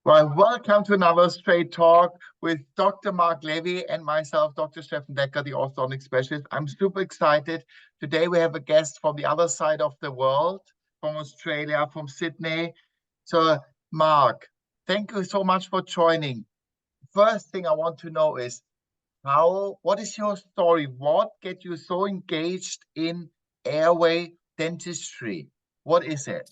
Well, welcome to another Straight Talk with Dr. Mark Levi and myself, Dr. Stefan Decker, the orthodontic specialist. I'm super excited. Today we have a guest from the other side of the world, from Australia, from Sydney. So, Mark, thank you so much for joining. First thing I want to know is what is your story? What get you so engaged in airway dentistry? What is it?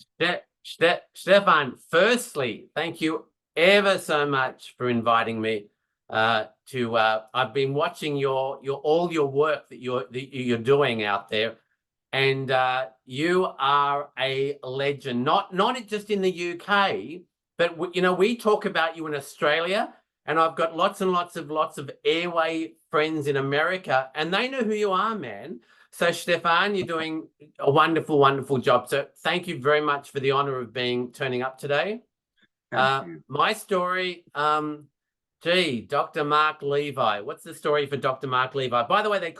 Stefan, firstly, thank you ever so much for inviting me I've been watching all your work that you're doing out there, and you are a legend, not just in the UK, but we talk about you in Australia, and I've got lots and lots of airway friends in America, and they know who you are, man. So, Stefan, you're doing a wonderful, wonderful job. So thank you very much for the honor of turning up today. Thank you. My story, Dr. Mark Levi. What's the story for Dr. Mark Levi? By the way, the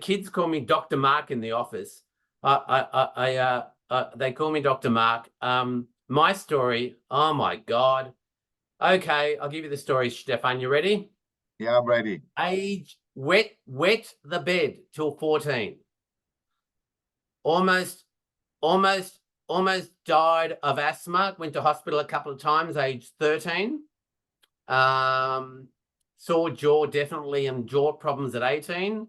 kids call me Dr. Mark in the office. They call me Dr. Mark. My story, oh my God. Okay, I'll give you the story, Stefan. You ready? Yeah, I'm ready. Age, wet the bed till 14. Almost died of asthma. Went to hospital a couple of times, age 13. Sore jaw, definitely, and jaw problems at 18.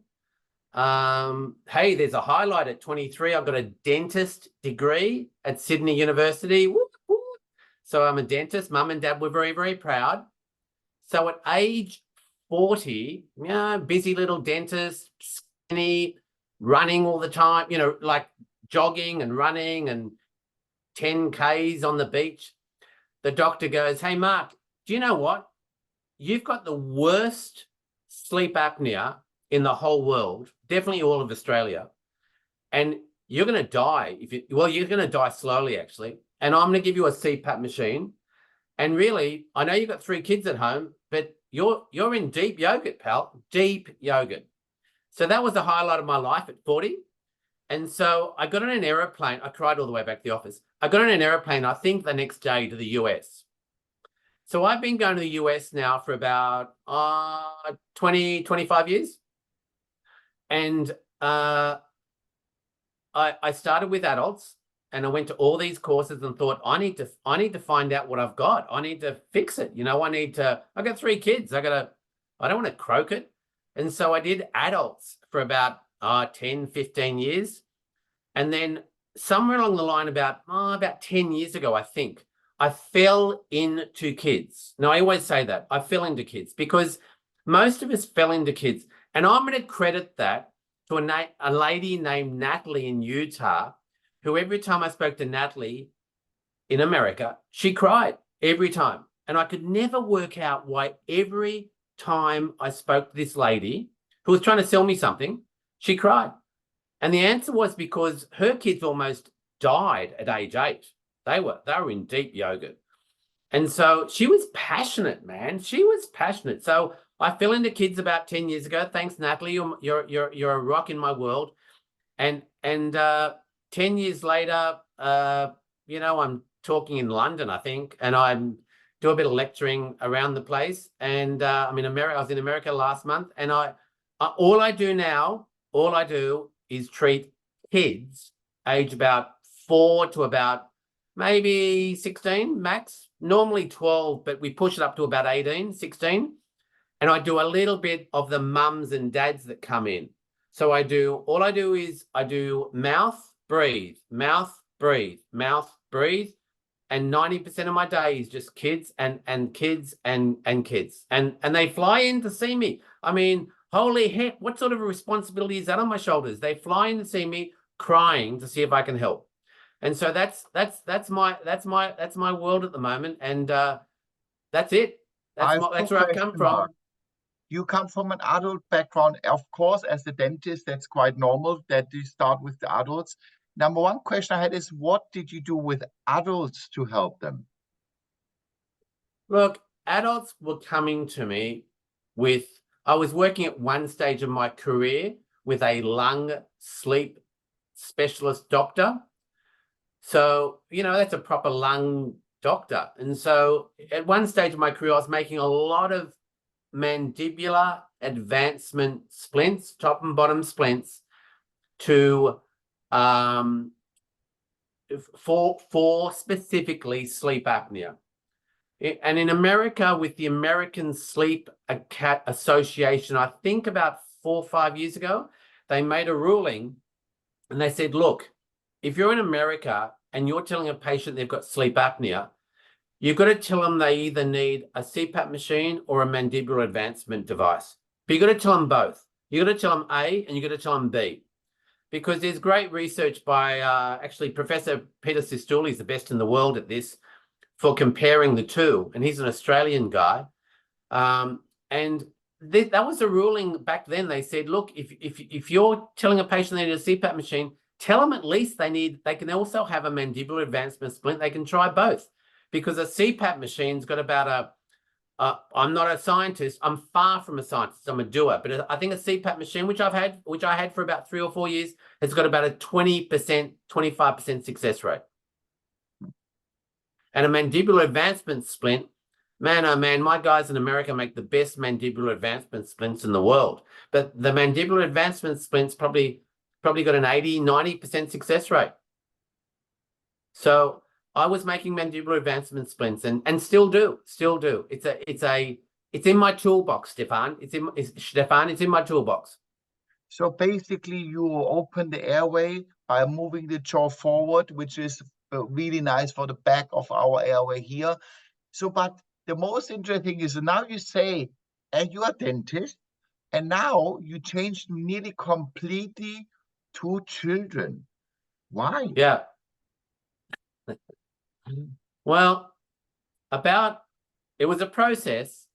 Hey, there's a highlight at 23. I've got a dentist degree at Sydney University. Whoop, whoop. So I'm a dentist. Mum and Dad were very, very proud. So at age 40, busy little dentist, skinny, running all the time, like jogging and running and 10Ks on the beach. The doctor goes, "Hey, Mark, do you know what? You've got the worst sleep apnea in the whole world, definitely all of Australia. And you're going to die. You're going to die slowly, actually. And I'm going to give you a CPAP machine. And really, I know you've got 3 kids at home, but you're in deep yogurt, pal, deep yogurt." So that was the highlight of my life at 40. And so I got on an aeroplane. I cried all the way back to the office. I got on an aeroplane, I think the next day, to the US. So I've been going to the US now for about 20, 25 years. And I started with adults, and I went to all these courses and thought, I need to find out what I've got. I need to fix it. I got 3 kids. I don't want to croak it. And so I did adults for about 10, 15 years. And then somewhere along the line, about 10 years ago, I think, I fell into kids. Now, I always say that. I fell into kids because most of us fell into kids. And I'm going to credit that to a lady named Natalie in Utah, who every time I spoke to Natalie in America, she cried every time. And I could never work out why every time I spoke to this lady who was trying to sell me something, she cried. And the answer was because her kids almost died at age 8. They were in deep yogurt. And so she was passionate, man. She was passionate. So I fell into kids about 10 years ago. Thanks, Natalie. You're a rock in my world. And 10 years later, I'm talking in London, I think, and I do a bit of lecturing around the place. And I'm in America. I was in America last month, and all I do is treat kids age about 4 to about maybe 16 max, normally 12, but we push it up to about 18, 16. And I do a little bit of the mums and dads that come in. So I do mouth, breathe, mouth, breathe, mouth, breathe. And 90% of my day is just kids and kids and kids. And they fly in to see me. I mean, holy heck, what sort of a responsibility is that on my shoulders? They fly in to see me crying to see if I can help. And so that's my world at the moment. And that's it. That's where I've come from. You come from an adult background, of course, as a dentist. That's quite normal that you start with the adults. Number one question I had is, what did you do with adults to help them? Look, adults were coming to me I was working at one stage of my career with a lung sleep specialist doctor. So, that's a proper lung doctor. And so at one stage of my career, I was making a lot of mandibular advancement splints, top and bottom splints, to for specifically sleep apnea. And in America, with the American Sleep Association, I think about 4 or 5 years ago, they made a ruling and they said, look, if you're in America and you're telling a patient they've got sleep apnea, you've got to tell them they either need a CPAP machine or a mandibular advancement device. But you've got to tell them both. You've got to tell them A and you've got to tell them B. Because there's great research by actually Professor Peter Cistulli is the best in the world at this, for comparing the two. And he's an Australian guy. And that was a ruling back then. They said, look, if you're telling a patient they need a CPAP machine, tell them at least they can also have a mandibular advancement splint. They can try both, because a CPAP machine's got about I'm not a scientist. I'm far from a scientist. I'm a doer. But I think a CPAP machine, which I had for about 3 or 4 years, has got about a 20%, 25% success rate. And a mandibular advancement splint, man, oh man, my guys in America make the best mandibular advancement splints in the world. But the mandibular advancement splints probably got an 80, 90% success rate. So I was making mandibular advancement splints and still do. It's in my toolbox, Stefan. It's in my toolbox. So basically you open the airway by moving the jaw forward, which is really nice for the back of our airway here. So, but the most interesting is now you say, and you're a dentist, and now you changed nearly completely to children. Why? Yeah. Well, it was a process.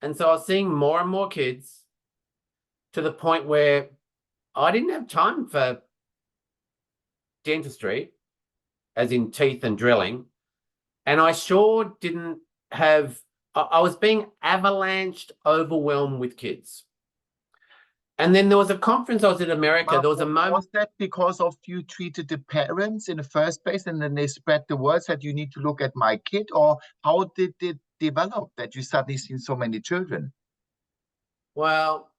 And so I was seeing more and more kids, to the point where I didn't have time for dentistry, as in teeth and drilling. And I sure didn't have, I was being avalanched, overwhelmed with kids. And then there was a conference I was in America. There was a moment. Was that because of you treated the parents in the first place and then they spread the word that you need to look at my kid? Or how did it develop that you suddenly seen so many children? Well,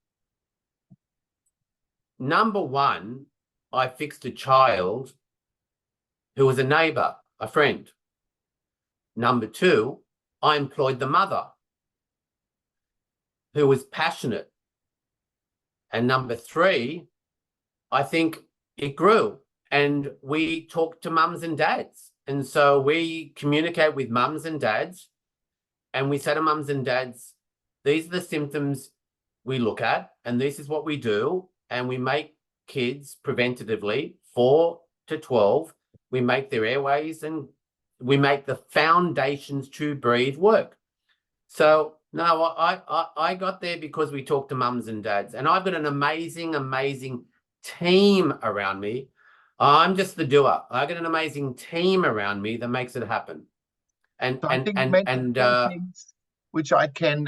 number one, I fixed a child who was a neighbor, a friend. Number two, I employed the mother, who was passionate. And number three, I think it grew, and we talked to mums and dads. And so we communicate with mums and dads, and we say to mums and dads, these are the symptoms we look at, and this is what we do. And we make kids preventatively, 4 to 12, we make their airways and we make the foundations to breathe work. So no, I got there because we talked to mums and dads, and I've got an amazing, amazing team around me. I'm just the doer. I got an amazing team around me that makes it happen. And so things which I can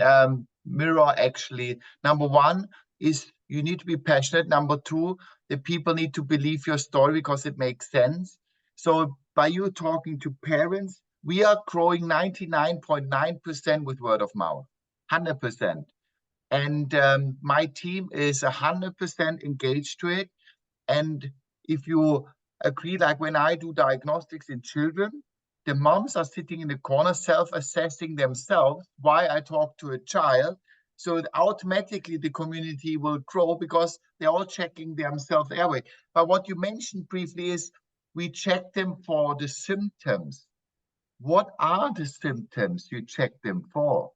mirror actually. Number one is you need to be passionate. Number two, the people need to believe your story because it makes sense. So by you talking to parents, we are growing 99.9% with word of mouth, 100%. And my team is 100% engaged to it. And if you agree, like when I do diagnostics in children, the moms are sitting in the corner, self-assessing themselves why I talk to a child. So automatically the community will grow because they're all checking themselves airway. But what you mentioned briefly is we check them for the symptoms. What are the symptoms you check them for?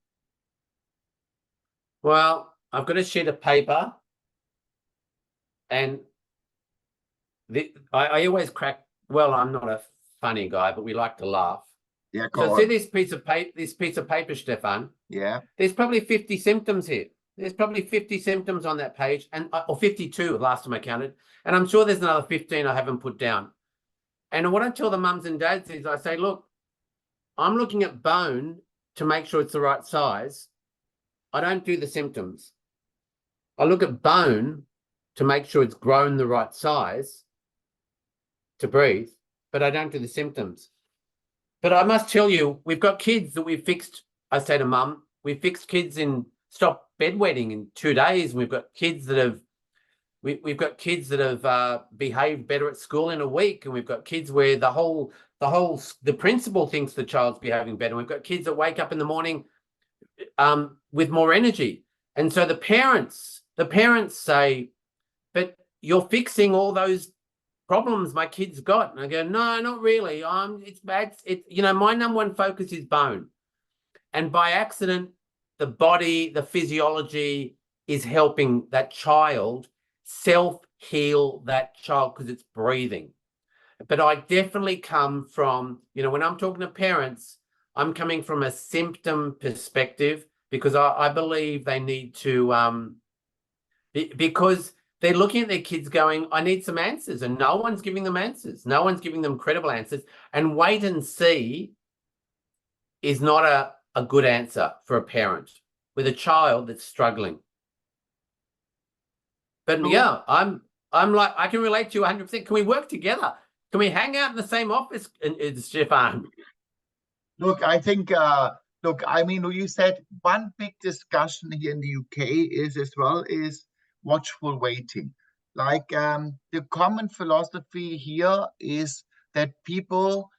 Well, I've got a sheet of paper, and I always crack. Well, I'm not a funny guy, but we like to laugh. Yeah, so see this piece of paper, Stefan? Yeah. There's probably 50 symptoms here. There's probably 50 symptoms on that page, and or 52 last time I counted. And I'm sure there's another 15 I haven't put down. And what I tell the mums and dads is I say, look, I'm looking at bone to make sure it's the right size. I don't do the symptoms. I look at bone to make sure it's grown the right size to breathe, but I don't do the symptoms. But I must tell you, we've got kids that we've fixed. I say to mum, we've fixed kids in stop bedwetting in 2 days. And we've got kids that have we've got kids that have behaved better at school in a week, and we've got kids where the principal thinks the child's behaving better. We've got kids that wake up in the morning with more energy, and so the parents say, "But you're fixing all those problems my kids got." And I go, "No, not really. It's bad. My number one focus is bone, and by accident, the body, the physiology is helping that child self-heal that child because it's breathing." But I definitely come from, when I'm talking to parents, I'm coming from a symptom perspective, because I believe they need to, because they're looking at their kids going, I need some answers, and no one's giving them answers. No one's giving them credible answers. And wait and see is not a good answer for a parent with a child that's struggling. But yeah, I'm like, I can relate to you 100%. Can we work together? Can we hang out in the same office, Stefan? Look, I think, you said one big discussion here in the UK is watchful waiting. Like, the common philosophy here is that people,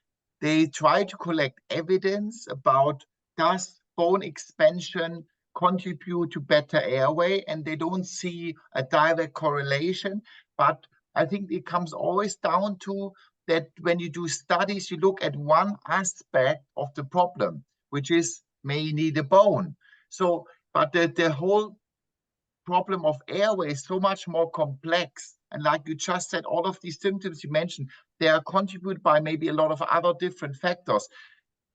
they try to collect evidence about, does bone expansion contribute to better airway, and they don't see a direct correlation. But I think it comes always down to that when you do studies, you look at one aspect of the problem, which is mainly the bone. So, but the whole problem of airway is so much more complex. And like you just said, all of these symptoms you mentioned, they are contributed by maybe a lot of other different factors.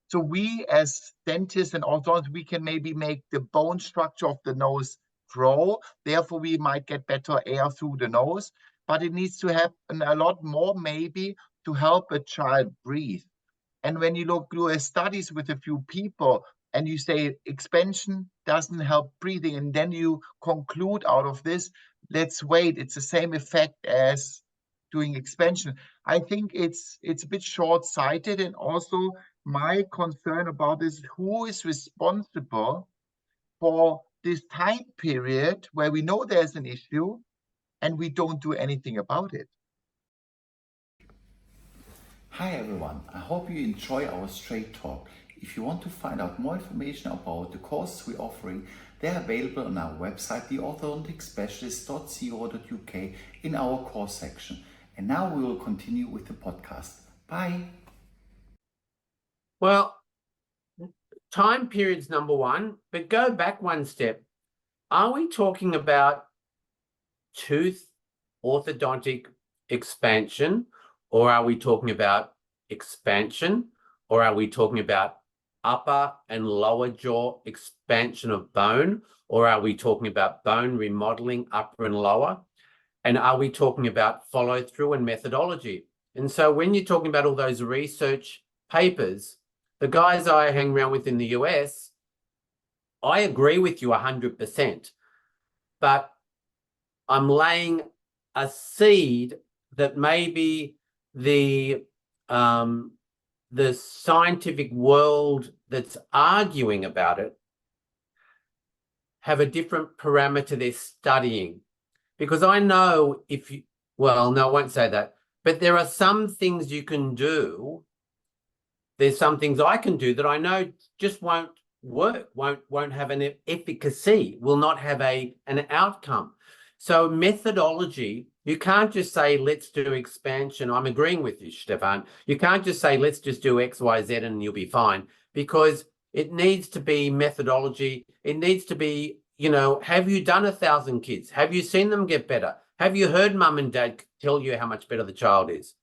So we as dentists and orthodontists, we can maybe make the bone structure of the nose grow. Therefore, we might get better air through the nose. But it needs to happen a lot more maybe to help a child breathe. And when you do studies with a few people and you say expansion doesn't help breathing, and then you conclude out of this, let's wait, it's the same effect as doing expansion. I think it's a bit short-sighted. And also my concern about this, who is responsible for this time period where we know there's an issue and we don't do anything about it? Hi everyone, I hope you enjoy our straight talk. If you want to find out more information about the courses we're offering, they're available on our website, theorthodonticspecialist.co.uk, in our course section. And now we will continue with the podcast. Bye. Well, time period's number one, but go back one step. Are we talking about tooth orthodontic expansion, or are we talking about expansion, or are we talking about upper and lower jaw expansion of bone, or are we talking about bone remodeling upper and lower? And are we talking about follow through and methodology? And so when you're talking about all those research papers, the guys I hang around with in the US, I agree with you 100%, but I'm laying a seed that maybe the scientific world that's arguing about it have a different parameter they're studying. Because I know well, no, I won't say that, but there are some things you can do. There's some things I can do that I know just won't work, won't have an efficacy, will not have an outcome. So methodology, you can't just say, let's do expansion. I'm agreeing with you, Stefan. You can't just say, let's just do X, Y, Z, and you'll be fine, because it needs to be methodology. It needs to be, have you done 1,000 kids? Have you seen them get better? Have you heard mum and dad tell you how much better the child is?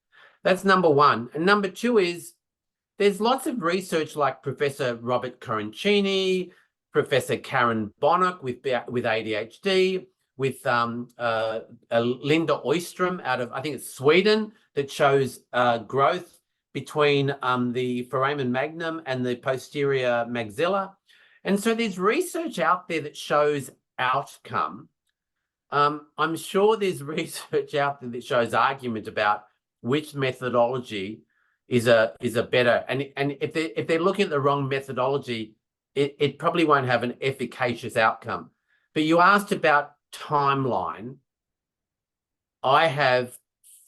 That's number one. And number two is, there's lots of research like Professor Robert Coroncini, Professor Karen Bonnock with ADHD, with Linda Oystrom out of, I think it's Sweden, that shows growth between the foramen magnum and the posterior maxilla. And so there's research out there that shows outcome. I'm sure there's research out there that shows argument about which methodology is a better, and if they're looking at the wrong methodology, it probably won't have an efficacious outcome. But you asked about timeline. I have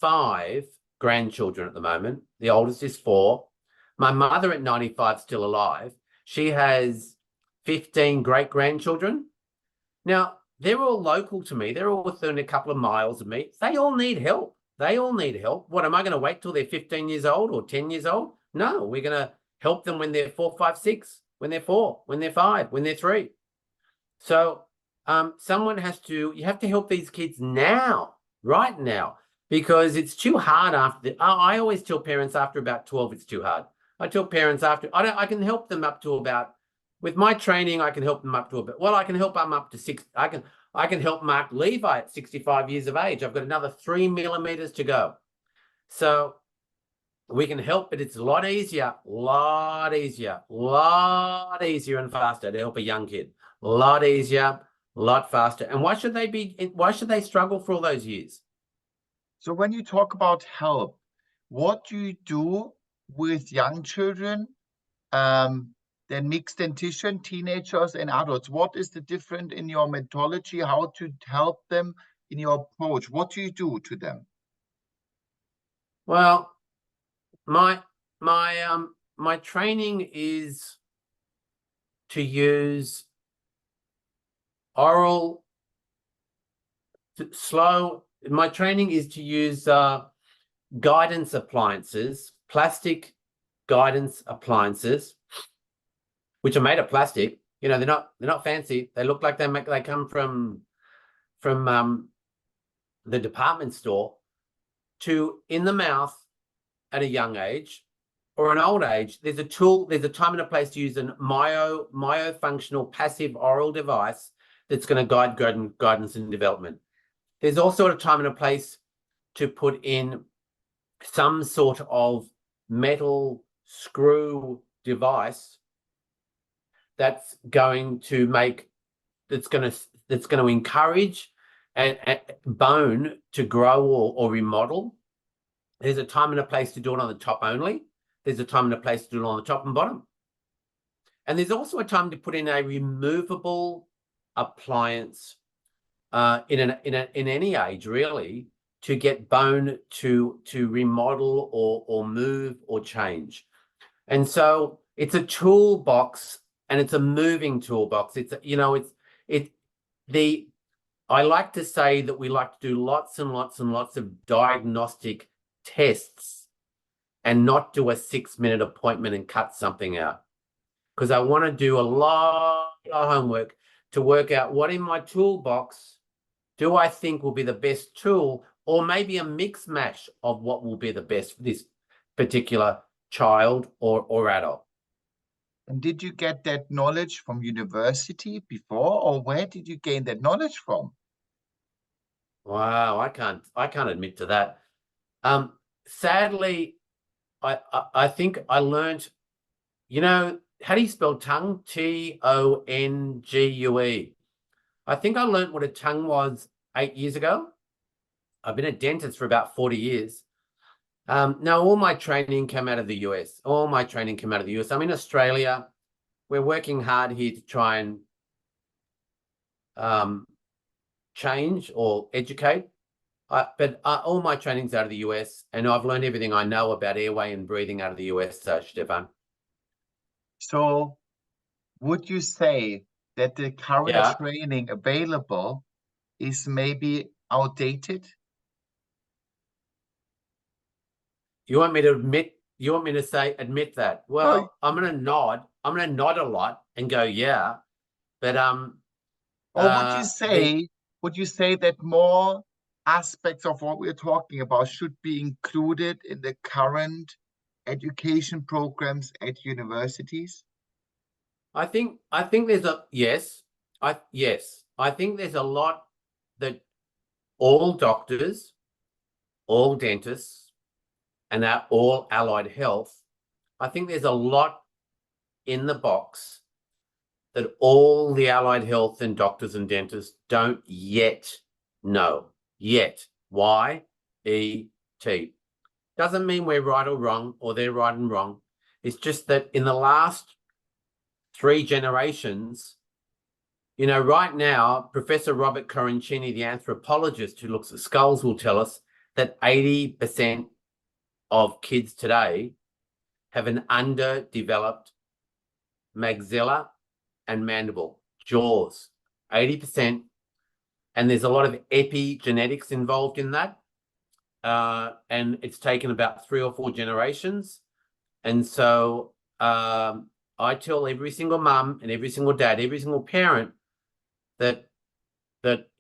5 grandchildren at the moment. The oldest is 4. My mother at 95 still alive. She has 15 great-grandchildren. Now, they're all local to me. They're all within a couple of miles of me. They all need help. They all need help. What, am I going to wait till they're 15 years old or 10 years old? No, we're going to help them when they're 4, 5, 6, when they're 4, when they're 5, when they're 3. So you have to help these kids now, right now, because it's too hard after. I always tell parents after about 12, it's too hard. I tell parents after, I can help them up to about, with my training, I can help them up to a bit. Well, I can help them up to 6. I can help Mark Levi at 65 years of age. I've got another 3 millimeters to go. So we can help, but it's a lot easier and faster to help a young kid. A lot easier, a lot faster. And why should they struggle for all those years? So when you talk about help, what do you do with young children, then mixed dentition, teenagers and adults? What is the difference in your methodology? How to help them in your approach? What do you do to them? Well, my training is to use oral slow. My training is to use guidance appliances, plastic guidance appliances, which are made of plastic. You know, they're not fancy. They look like they come from the department store, to in the mouth at a young age or an old age. There's a tool, there's a time and a place to use a myofunctional passive oral device that's going to guide guidance and development. There's also a time and a place to put in some sort of metal screw device that's going to encourage and bone to grow or remodel. There's a time and a place to do it on the top only. There's a time and a place to do it on the top and bottom. And there's also a time to put in a removable appliance in any age, really, to get bone to remodel or move or change. And so it's a toolbox, and it's a moving toolbox. I like to say that we like to do lots and lots and lots of diagnostic tests and not do a 6-minute appointment and cut something out, because I want to do a lot of homework to work out what in my toolbox do I think will be the best tool, or maybe a mix mash of what will be the best for this particular child or adult. And did you get that knowledge from university before, or where did you gain that knowledge from? Wow, I can't admit to that. Sadly, I think I learned, how do you spell tongue? Tongue. I think I learned what a tongue was 8 years ago. I've been a dentist for about 40 years. Now, all my training came out of the US. I'm in Australia. We're working hard here to try and change or educate. But all my training's out of the US, and I've learned everything I know about airway and breathing out of the US, Stefan. So would you say that the current training available is maybe outdated? You want me to admit that? Well, no. I'm going to nod a lot and go, yeah. But or would you say that more aspects of what we're talking about should be included in the current education programs at universities? I think there's a yes. I think there's a lot that all doctors, all dentists, and all allied health, I think there's a lot in the box that all the allied health and doctors and dentists don't yet know. Yet. Y-E-T. Doesn't mean we're right or wrong, or they're right and wrong. It's just that in the last 3 generations, you know, right now, Professor Robert Coroncini, the anthropologist who looks at skulls, will tell us that 80% of kids today have an underdeveloped maxilla and mandible, jaws, 80%. And there's a lot of epigenetics involved in that. And it's taken about 3 or 4 generations. And so I tell every single mum and every single dad, every single parent that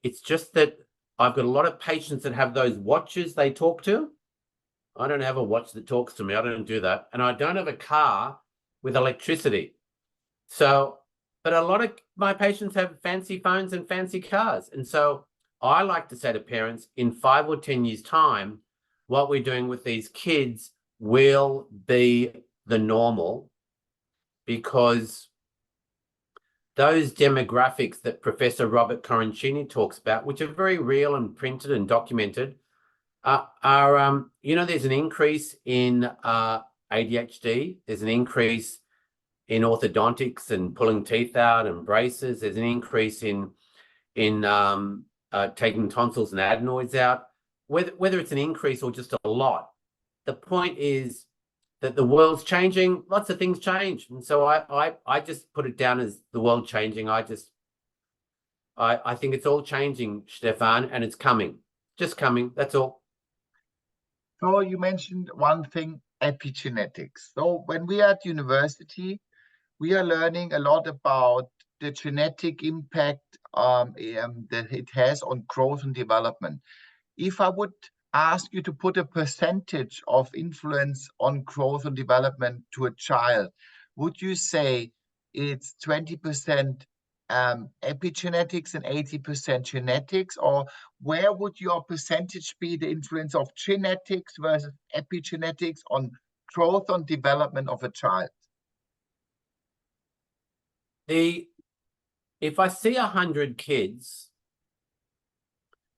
it's just that I've got a lot of patients that have those watches they talk to. I don't have a watch that talks to me. I don't do that. And I don't have a car with electricity. So, but a lot of my patients have fancy phones and fancy cars. And so I like to say to parents, in 5 or 10 years' time, what we're doing with these kids will be the normal, because those demographics that Professor Robert Coroncini talks about, which are very real and printed and documented, are you know, there's an increase in ADHD, there's an increase in orthodontics and pulling teeth out and braces, there's an increase in taking tonsils and adenoids out, whether it's an increase or just a lot. The point is that the world's changing, lots of things change. And so I just put it down as the world changing. I think it's all changing, Stefan, and it's coming, just coming, that's all. So you mentioned one thing, epigenetics. So when we are at university, we are learning a lot about the genetic impact that it has on growth and development. If I would ask you to put a percentage of influence on growth and development to a child, would you say it's 20% epigenetics and 80% genetics? Or where would your percentage be, the influence of genetics versus epigenetics on growth and development of a child? If I see 100 kids,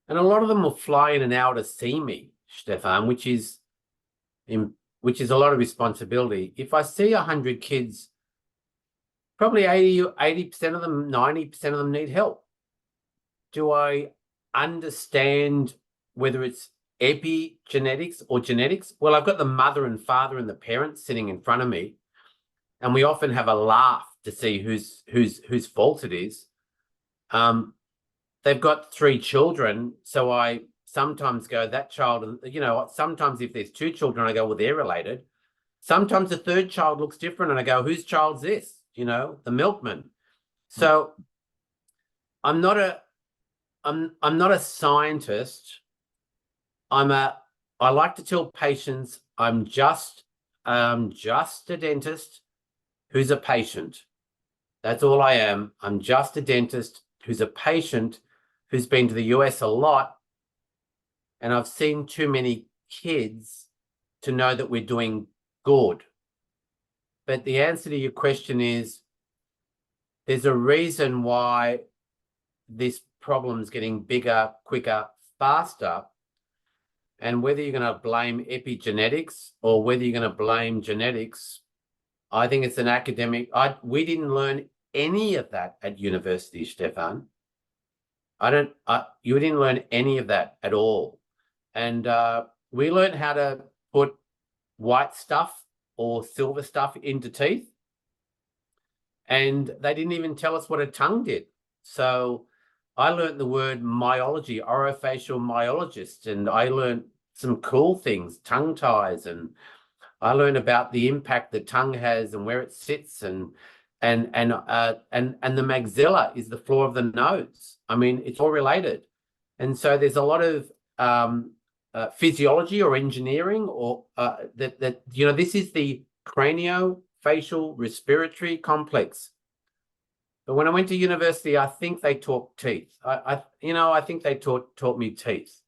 and a lot of them will fly in and out to see me, Stefan, which is a lot of responsibility. If I see 100 kids, probably 80% of them, 90% of them need help. Do I understand whether it's epigenetics or genetics? Well, I've got the mother and father and the parents sitting in front of me, and we often have a laugh to see whose fault it is. They've got 3 children, so I sometimes go, that child, you know, sometimes if there's 2 children, I go, well, they're related. Sometimes the 3rd child looks different, and I go, whose child's this? You know, the milkman. So I'm not a scientist. I like to tell patients I'm just a dentist who's a patient. That's all I am. I'm just a dentist who's a patient who's been to the US a lot, and I've seen too many kids to know that we're doing good. But the answer to your question is, there's a reason why this problem's getting bigger, quicker, faster. And whether you're going to blame epigenetics or whether you're going to blame genetics, I think it's an academic. We didn't learn any of that at university, Stefan. You didn't learn any of that at all. And we learned how to put white stuff or silver stuff into teeth. And they didn't even tell us what a tongue did. So I learned the word myology, orofacial myologist, and I learned some cool things, tongue ties, and I learned about the impact the tongue has and where it sits, and the maxilla is the floor of the nose. I mean, it's all related. And so there's a lot of physiology or engineering, or that you know, this is the craniofacial respiratory complex. But when I went to university, I think they taught teeth. I think they taught me teeth.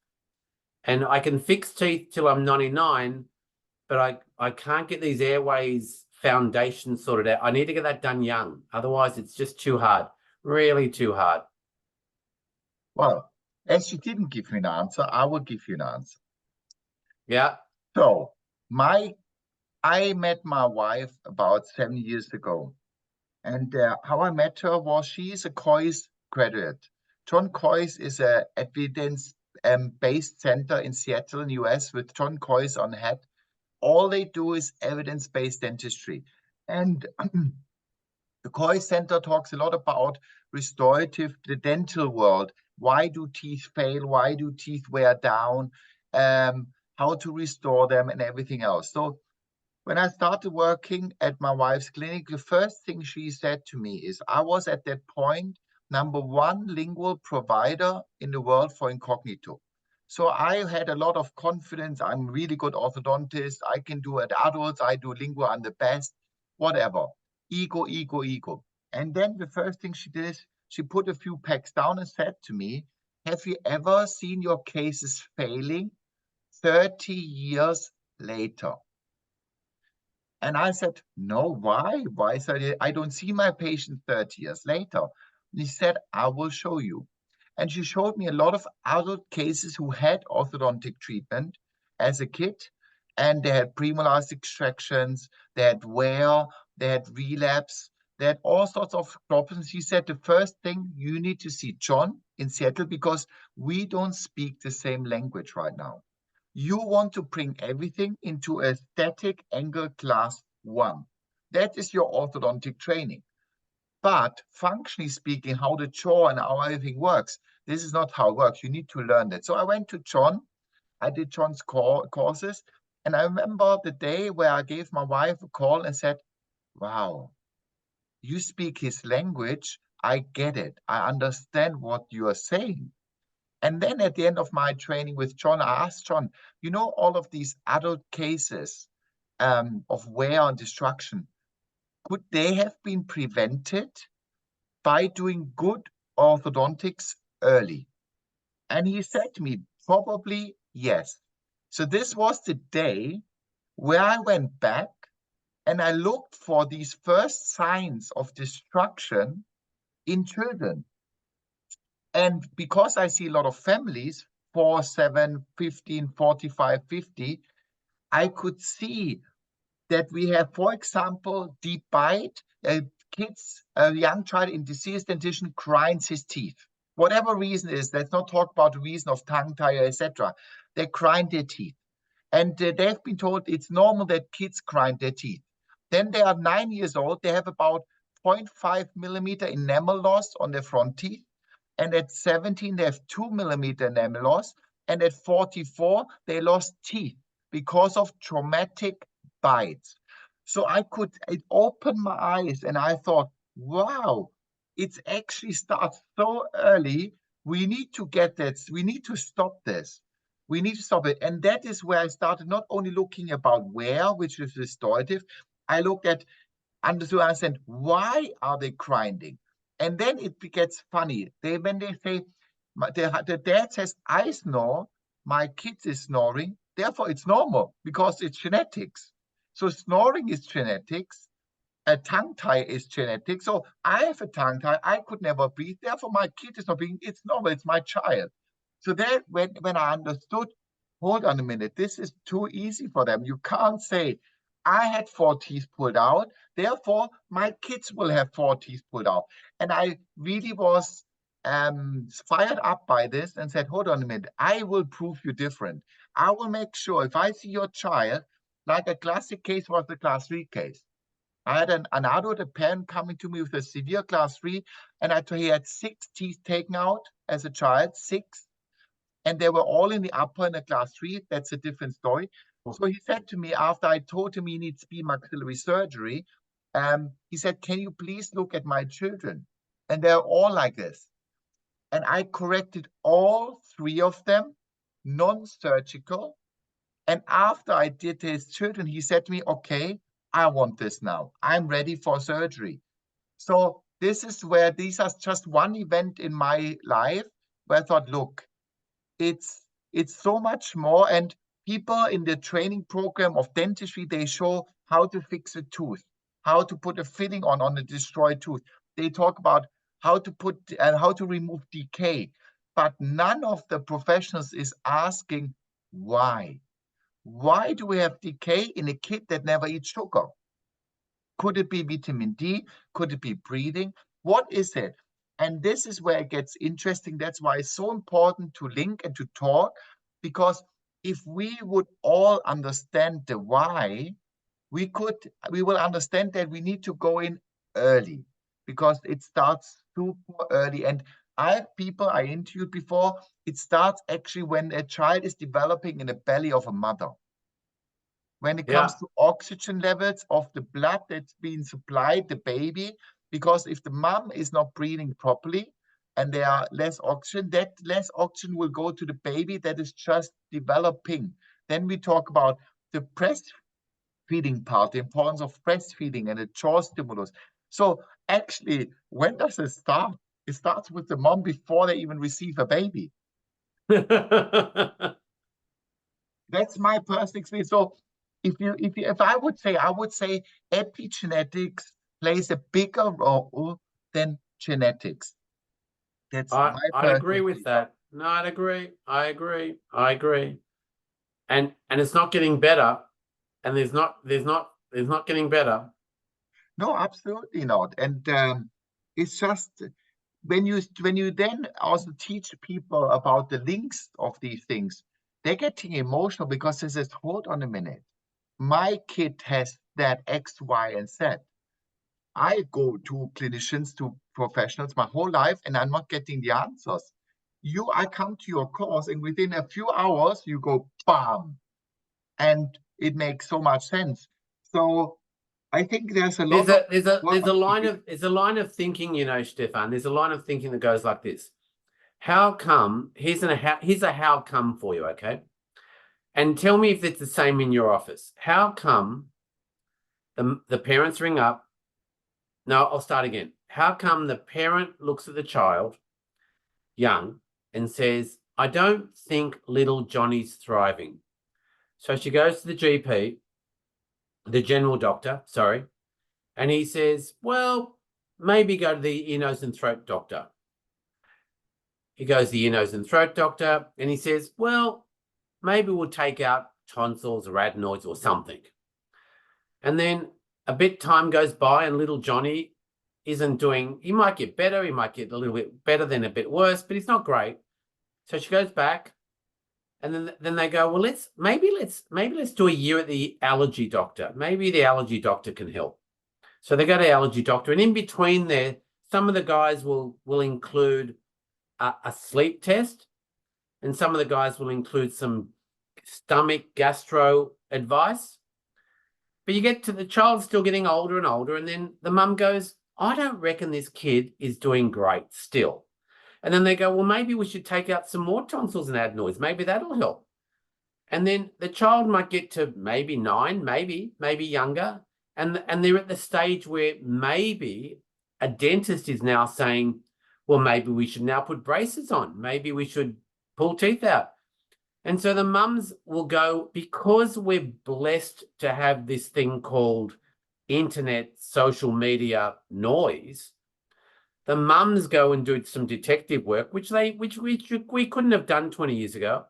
And I can fix teeth till I'm 99, but I can't get these airways foundations sorted out. I need to get that done young. Otherwise, it's just too hard, really too hard. Well, as you didn't give me an answer, I will give you an answer. Yeah. So I met my wife about 7 years ago. And how I met her was she's a Coy's graduate. John Coy's is a evidence-based center in Seattle, in the US, with John Coy's on head. All they do is evidence-based dentistry. And the Coy Center talks a lot about restorative, the dental world. Why do teeth fail? Why do teeth wear down? How to restore them and everything else. So when I started working at my wife's clinic, the first thing she said to me is, I was at that point #1 lingual provider in the world for incognito. So I had a lot of confidence. I'm a really good orthodontist. I can do it adults. I do lingual. I'm the best, whatever. Ego, ego, ego. And then the first thing she did is she put a few packs down and said to me, have you ever seen your cases failing 30 years later? And I said, no, why? Why? So I don't see my patient 30 years later. And he said, I will show you. And she showed me a lot of adult cases who had orthodontic treatment as a kid, and they had premolars extractions, they had wear, they had relapse, they had all sorts of problems. She said, the first thing you need to see John in Seattle, because we don't speak the same language right now. You want to bring everything into a static angle class 1. That is your orthodontic training. But functionally speaking, how the jaw and how everything works, this is not how it works. You need to learn that. So I went to John. I did John's courses. And I remember the day where I gave my wife a call and said, wow, you speak his language. I get it. I understand what you are saying. And then at the end of my training with John, I asked John, you know, all of these adult cases of wear and destruction, could they have been prevented by doing good orthodontics early? And he said to me, probably yes. So this was the day where I went back and I looked for these first signs of destruction in children. And because I see a lot of families, 4, 7, 15, 45, 50, I could see that we have, for example, deep bite. Kids, a young child in diseased dentition grinds his teeth. Whatever reason is, let's not talk about the reason of tongue tie, etc. They grind their teeth. And they've been told it's normal that kids grind their teeth. Then they are 9 years old. They have about 0.5 millimeter enamel loss on their front teeth. And at 17, they have 2 millimeter enamel loss. And at 44, they lost teeth because of traumatic bites. So it opened my eyes and I thought, wow, it actually starts so early. We need to get that. We need to stop this. We need to stop it. And that is where I started not only looking about wear, which is restorative, I looked at, understand why are they grinding? And then it gets funny. When they say, the dad says, I snore, my kid is snoring, therefore it's normal because it's genetics. So snoring is genetics, a tongue tie is genetic. So I have a tongue tie, I could never breathe, therefore my kid is not breathing, it's normal, it's my child. So then when I understood, hold on a minute, this is too easy for them. You can't say, I had 4 teeth pulled out, therefore my kids will have 4 teeth pulled out. And I really was fired up by this and said, hold on a minute, I will prove you different. I will make sure if I see your child, like a classic case was the class 3 case. I had an adult, a parent coming to me with a severe class 3, and he had 6 teeth taken out as a child, 6. And they were all in the upper in the class 3. That's a different story. So he said to me, after I told him he needs maxillary surgery, he said, can you please look at my children? And they're all like this. And I corrected all 3 of them, non-surgical. And after I did his children, he said to me, okay, I want this now. I'm ready for surgery. So this is where these are just one event in my life where I thought, look, it's so much more. And people in the training program of dentistry, they show how to fix a tooth, how to put a filling on a destroyed tooth. They talk about how to remove decay. But none of the professionals is asking why. Why do we have decay in a kid that never eats sugar? Could it be vitamin D? Could it be breathing? What is it? And this is where it gets interesting. That's why it's so important to link and to talk, because if we would all understand the why, we will understand that we need to go in early, because it starts super early. And I have people I interviewed before, it starts actually when a child is developing in the belly of a mother. When it comes to oxygen levels of the blood that's being supplied the baby, because if the mom is not breathing properly and there are less oxygen, that less oxygen will go to the baby that is just developing. Then we talk about the breastfeeding part, the importance of breastfeeding and the jaw stimulus. So actually, when does it start? It starts with the mom before they even receive a baby. That's my personal experience. So if I would say, epigenetics plays a bigger role than genetics. That's my I'd agree personal with view. that. No, I'd agree. I agree. And it's not getting better. And there's not getting better. No, absolutely not. And it's just when you then also teach people about the links of these things, they're getting emotional because they says, hold on a minute, my kid has that X, Y, and Z. I go to clinicians, to professionals my whole life, and I'm not getting the answers. I come to your course, and within a few hours, you go, bam, and it makes so much sense. So I think there's a lot of there's a line of thinking, you know, Stefan. There's a line of thinking that goes like this. How come? Here's a how come for you, okay? And tell me if it's the same in your office. How come the parents ring up? No, I'll start again. How come the parent looks at the child, young, and says, I don't think little Johnny's thriving. So she goes to the GP, the general doctor, sorry, and he says, well, maybe go to the ear, nose, and throat doctor. He goes to the ear, nose, and throat doctor, and he says, well, maybe we'll take out tonsils or adenoids or something. And then a bit time goes by and little Johnny isn't doing, he might get better, he might get a little bit better, then a bit worse, but he's not great. So she goes back, and then they go, well, maybe let's do a year at the allergy doctor. Maybe the allergy doctor can help. So they go to the allergy doctor, and in between there, some of the guys will include a sleep test, and some of the guys will include some stomach gastro advice. But you get to the child still getting older and older, and then the mum goes, I don't reckon this kid is doing great still. And then they go, well, maybe we should take out some more tonsils and adenoids. Maybe that'll help. And then the child might get to maybe 9, maybe younger. And they're at the stage where maybe a dentist is now saying, well, maybe we should now put braces on. Maybe we should pull teeth out. And so the mums will go, because we're blessed to have this thing called internet, social media noise, the mums go and do some detective work, which we couldn't have done 20 years ago.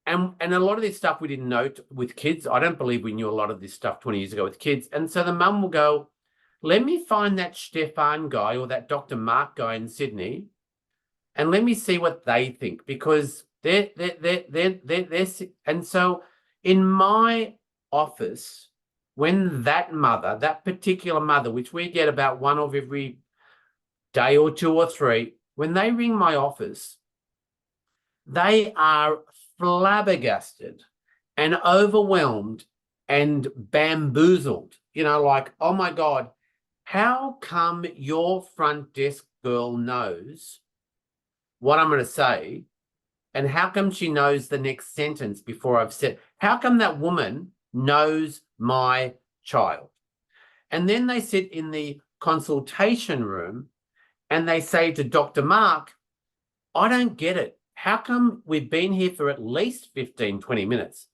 And a lot of this stuff we didn't know with kids. I don't believe we knew a lot of this stuff 20 years ago with kids. And so the mum will go, let me find that Stefan guy or that Dr. Mark guy in Sydney, and let me see what they think, because they're and so in my office, when that particular mother, which we get about one of every day or 2 or 3, when they ring my office, they are flabbergasted and overwhelmed and bamboozled, you know, like, oh my God, how come your front desk girl knows what I'm going to say? And how come she knows the next sentence before I've said? How come that woman knows my child? And then they sit in the consultation room and they say to Dr. Mark, I don't get it. How come we've been here for at least 15, 20 minutes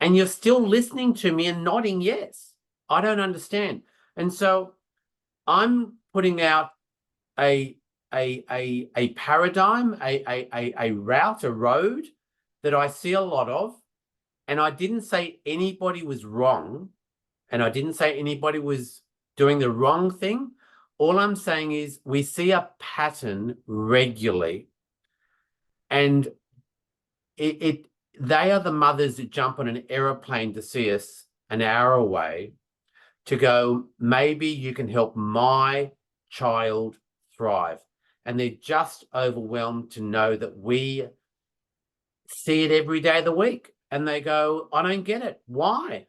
and you're still listening to me and nodding yes? I don't understand. And so I'm putting out a paradigm, a route, a road that I see a lot of. And I didn't say anybody was wrong, and I didn't say anybody was doing the wrong thing. All I'm saying is we see a pattern regularly, and they are the mothers that jump on an aeroplane to see us an hour away to go, maybe you can help my child thrive. And they're just overwhelmed to know that we see it every day of the week. And they go, I don't get it. Why?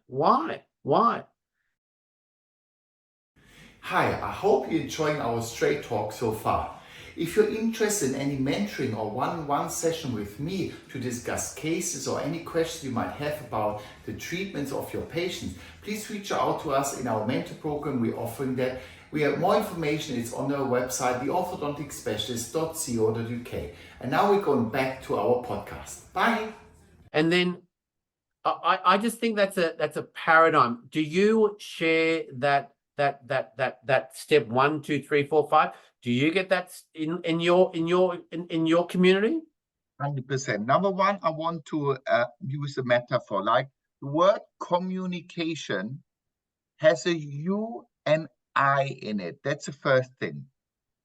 Hi, I hope you're enjoying our straight talk so far. If you're interested in any mentoring or one-on-one session with me to discuss cases or any questions you might have about the treatments of your patients, please reach out to us in our mentor program. We're offering that. We have more information. It's on our website, theorthodonticspecialist.co.uk. And now we're going back to our podcast. Bye. And then I just think that's a paradigm. Do you share that step 1, 2, 3, 4, 5? Do you get that in your community? 100%. Number one, I want to use a metaphor. Like the word communication has a U and I in it. That's the first thing.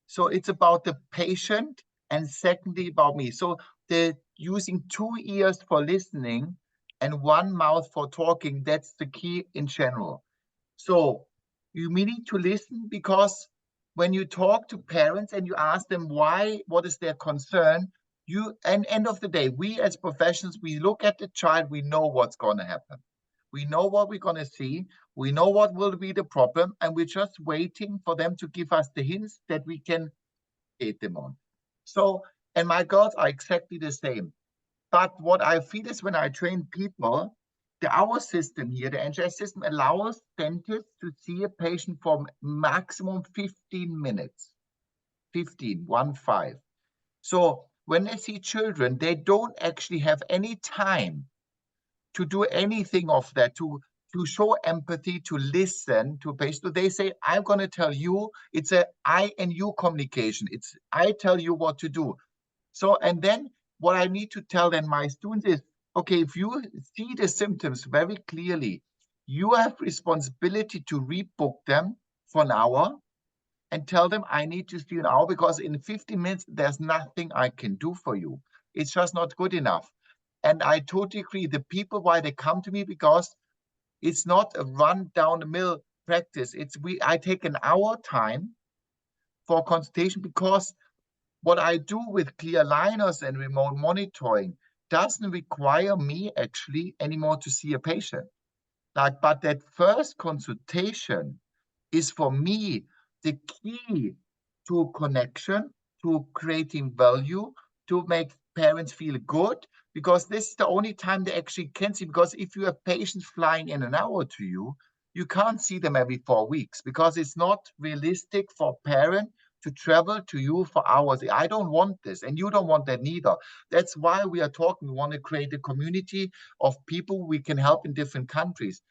So it's about the patient, and secondly about me. So the using 2 ears for listening and 1 mouth for talking, that's the key in general. So you need to listen, because when you talk to parents and you ask them why, what is their concern, and end of the day, we as professionals, we look at the child, we know what's going to happen. We know what we're going to see. We know what will be the problem, and we're just waiting for them to give us the hints that we can aid them on. So, and my girls are exactly the same. But what I feel is when I train people, our system here, the NGS system, allows dentists to see a patient for maximum 15 minutes. 15, 1-5. So when they see children, they don't actually have any time to do anything of that, to show empathy, to listen to a patient. So they say, I'm going to tell you, it's a I and you communication. It's I tell you what to do. So, and then what I need to tell then my students is, okay, if you see the symptoms very clearly, you have responsibility to rebook them for an hour and tell them, I need to see you an hour, because in 15 minutes, there's nothing I can do for you. It's just not good enough. And I totally agree. The people, why they come to me, because it's not a run down the mill practice. I take an hour time for consultation, because what I do with clear aligners and remote monitoring doesn't require me actually anymore to see a patient. But that first consultation is for me the key to connection, to creating value, to make parents feel good, because this is the only time they actually can see. Because if you have patients flying in an hour to you, you can't see them every 4 weeks, because it's not realistic for a parent to travel to you for hours. I don't want this, and you don't want that neither. That's why we are talking. We want to create a community of people we can help in different countries.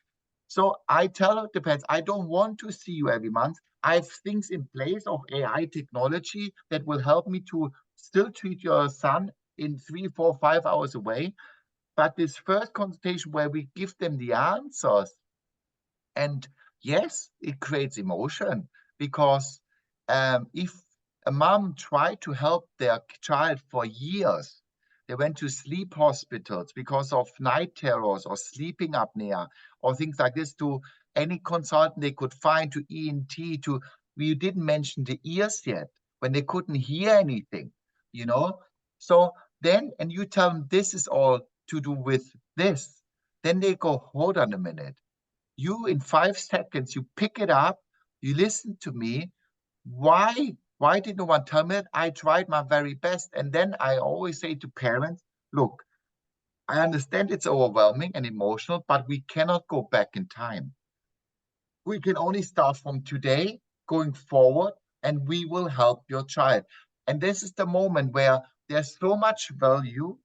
So I tell the parents, I don't want to see you every month. I have things in place of AI technology that will help me to still treat your son in 3, 4, 5 hours away. But this first consultation where we give them the answers, and yes, it creates emotion, because if a mom tried to help their child for years, they went to sleep hospitals because of night terrors or sleeping apnea or things like this, to any consultant they could find, to ENT, we didn't mention the ears yet, when they couldn't hear anything, you know? So then, and you tell them this is all to do with this, then they go, hold on a minute. You, in 5 seconds, you pick it up, you listen to me. Why did no one tell me that? I tried my very best. And then I always say to parents, look, I understand it's overwhelming and emotional, but we cannot go back in time. We can only start from today going forward, and we will help your child. And this is the moment where there's so much value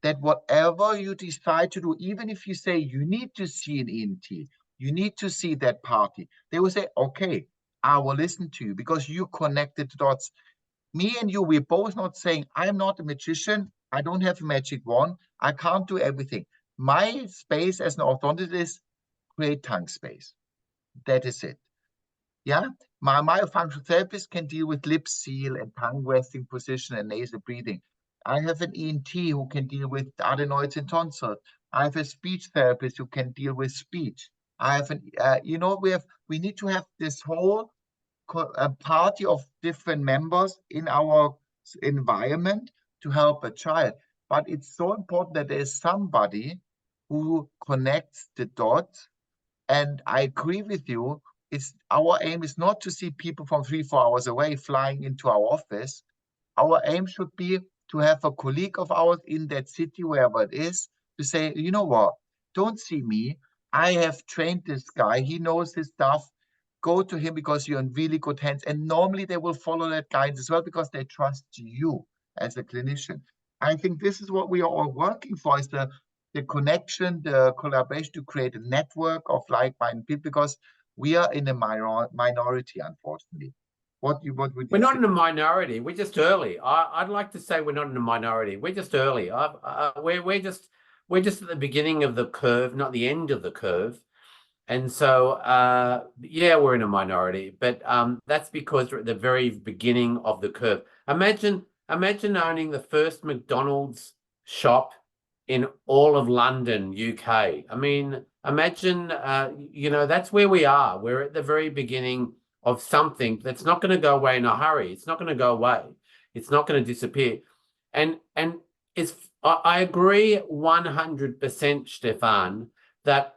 that whatever you decide to do, even if you say you need to see an ENT, you need to see that party, they will say, okay, I will listen to you, because you connected the dots. Me and you, we're both not saying, I'm not a magician, I don't have a magic wand, I can't do everything. My space as an orthodontist is create tongue space. That is it. Yeah, my myofunctional therapist can deal with lip seal and tongue resting position and nasal breathing. I have an ENT who can deal with adenoids and tonsils. I have a speech therapist who can deal with speech. I have an, we need to have this whole a party of different members in our environment to help a child. But it's so important that there's somebody who connects the dots. And I agree with you. Our aim is not to see people from 3-4 hours away flying into our office. Our aim should be to have a colleague of ours in that city, wherever it is, to say, you know what, don't see me. I have trained this guy. He knows his stuff. Go to him because you're in really good hands. And normally they will follow that guidance as well because they trust you as a clinician. I think this is what we are all working for, is the connection, the collaboration to create a network of like-minded people, because we are in a minority, unfortunately. What would you We're not say? in a minority. We're just early. I'd like to say we're not in a minority. We're just early. We're just at the beginning of the curve, not the end of the curve. And so, yeah, we're in a minority, but that's because we're at the very beginning of the curve. Imagine owning the first McDonald's shop in all of London, UK. I mean, imagine, that's where we are. We're at the very beginning of something that's not going to go away in a hurry. It's not going to go away. It's not going to disappear. And I agree 100%, Stefan, that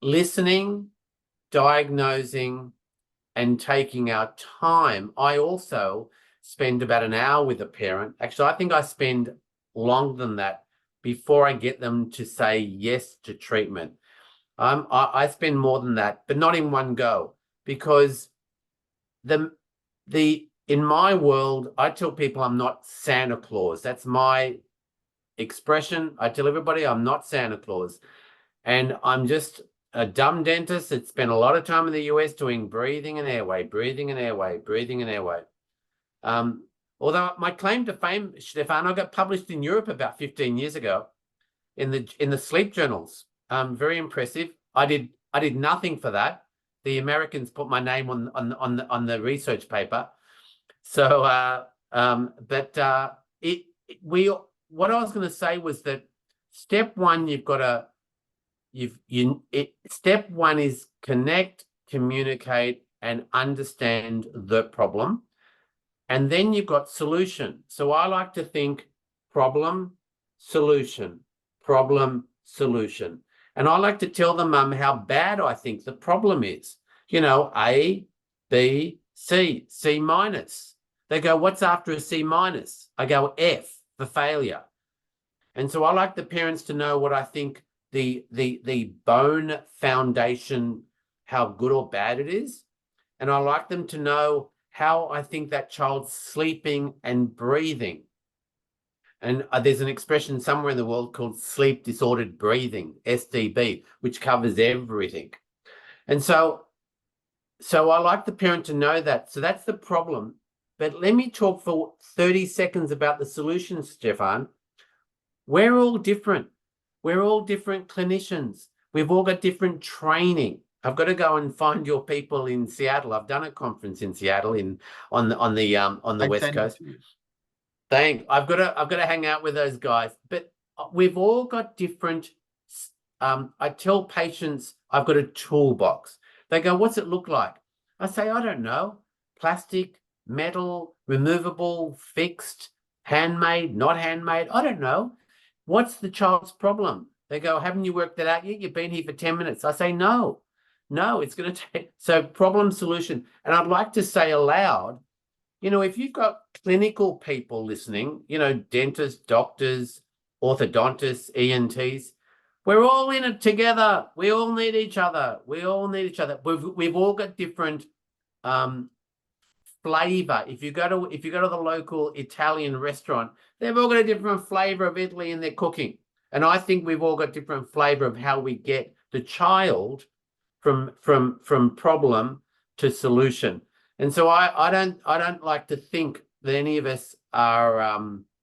listening, diagnosing, and taking our time. I also spend about an hour with a parent. Actually, I think I spend longer than that before I get them to say yes to treatment. I spend more than that, but not in one go, because in my world, I tell people I'm not Santa Claus. That's my expression. I tell everybody I'm not Santa Claus, and I'm just a dumb dentist that spent a lot of time in the US doing breathing and airway, breathing and airway, breathing and airway. Although my claim to fame, Stefan, I got published in Europe about 15 years ago in the sleep journals. Very impressive. I did nothing for that. The Americans put my name on the research paper. So, what I was going to say was that step one, step one is connect, communicate, and understand the problem. And then you've got solution. So I like to think problem, solution, problem, solution. And I like to tell the mum how bad I think the problem is. A, B, C, C minus. They go, what's after a C minus? I go, F for failure. And so I like the parents to know what I think the bone foundation, how good or bad it is. And I like them to know how I think that child's sleeping and breathing. And there's an expression somewhere in the world called sleep disordered breathing, SDB, which covers everything. And so I like the parent to know that. So that's the problem. But let me talk for 30 seconds about the solution, Stefan. We're all different. We're all different clinicians. We've all got different training. I've got to go and find your people in Seattle. I've done a conference in Seattle on the West Coast. I've got to hang out with those guys. But we've all got different. I tell patients I've got a toolbox. They go, "What's it look like?" I say, "I don't know. Plastic, metal, removable, fixed, handmade, not handmade. I don't know. What's the child's problem?" They go, "Haven't you worked that out yet? You've been here for 10 minutes. I say, no, it's going to take. So problem, solution. And I'd like to say aloud, if you've got clinical people listening, dentists, doctors, orthodontists, ENTs, we're all in it together. We all need each other. We've all got different flavor. If you go to the local Italian restaurant, they've all got a different flavor of Italy in their cooking. And I think we've all got different flavor of how we get the child from problem to solution. And so I don't like to think that any of us are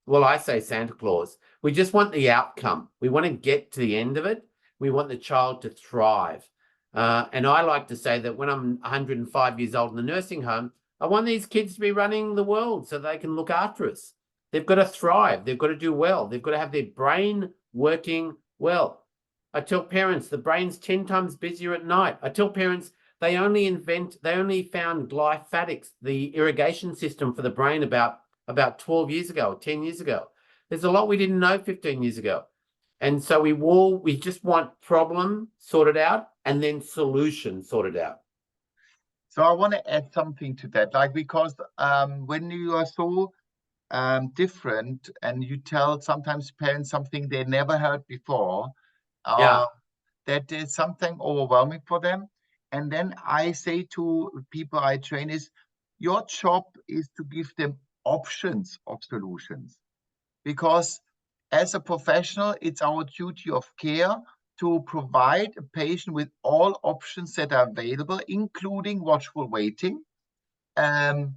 I say Santa Claus. We just want the outcome. We want to get to the end of it. We want the child to thrive. And I like to say that when I'm 105 years old in the nursing home, I want these kids to be running the world so they can look after us. They've got to thrive. They've got to do well. They've got to have their brain working well. I tell parents the brain's 10 times busier at night. I tell parents they only found glyphatics, the irrigation system for the brain, about 12 years ago, or 10 years ago. There's a lot we didn't know 15 years ago. And so we just want problem sorted out and then solution sorted out. So I want to add something to that, like, because when you are so different and you tell sometimes parents something they never heard before, that is something overwhelming for them. And then I say to people I train is, your job is to give them options of solutions. Because as a professional, it's our duty of care to provide a patient with all options that are available, including watchful waiting, and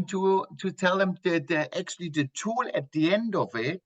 to tell them that actually the tool at the end of it,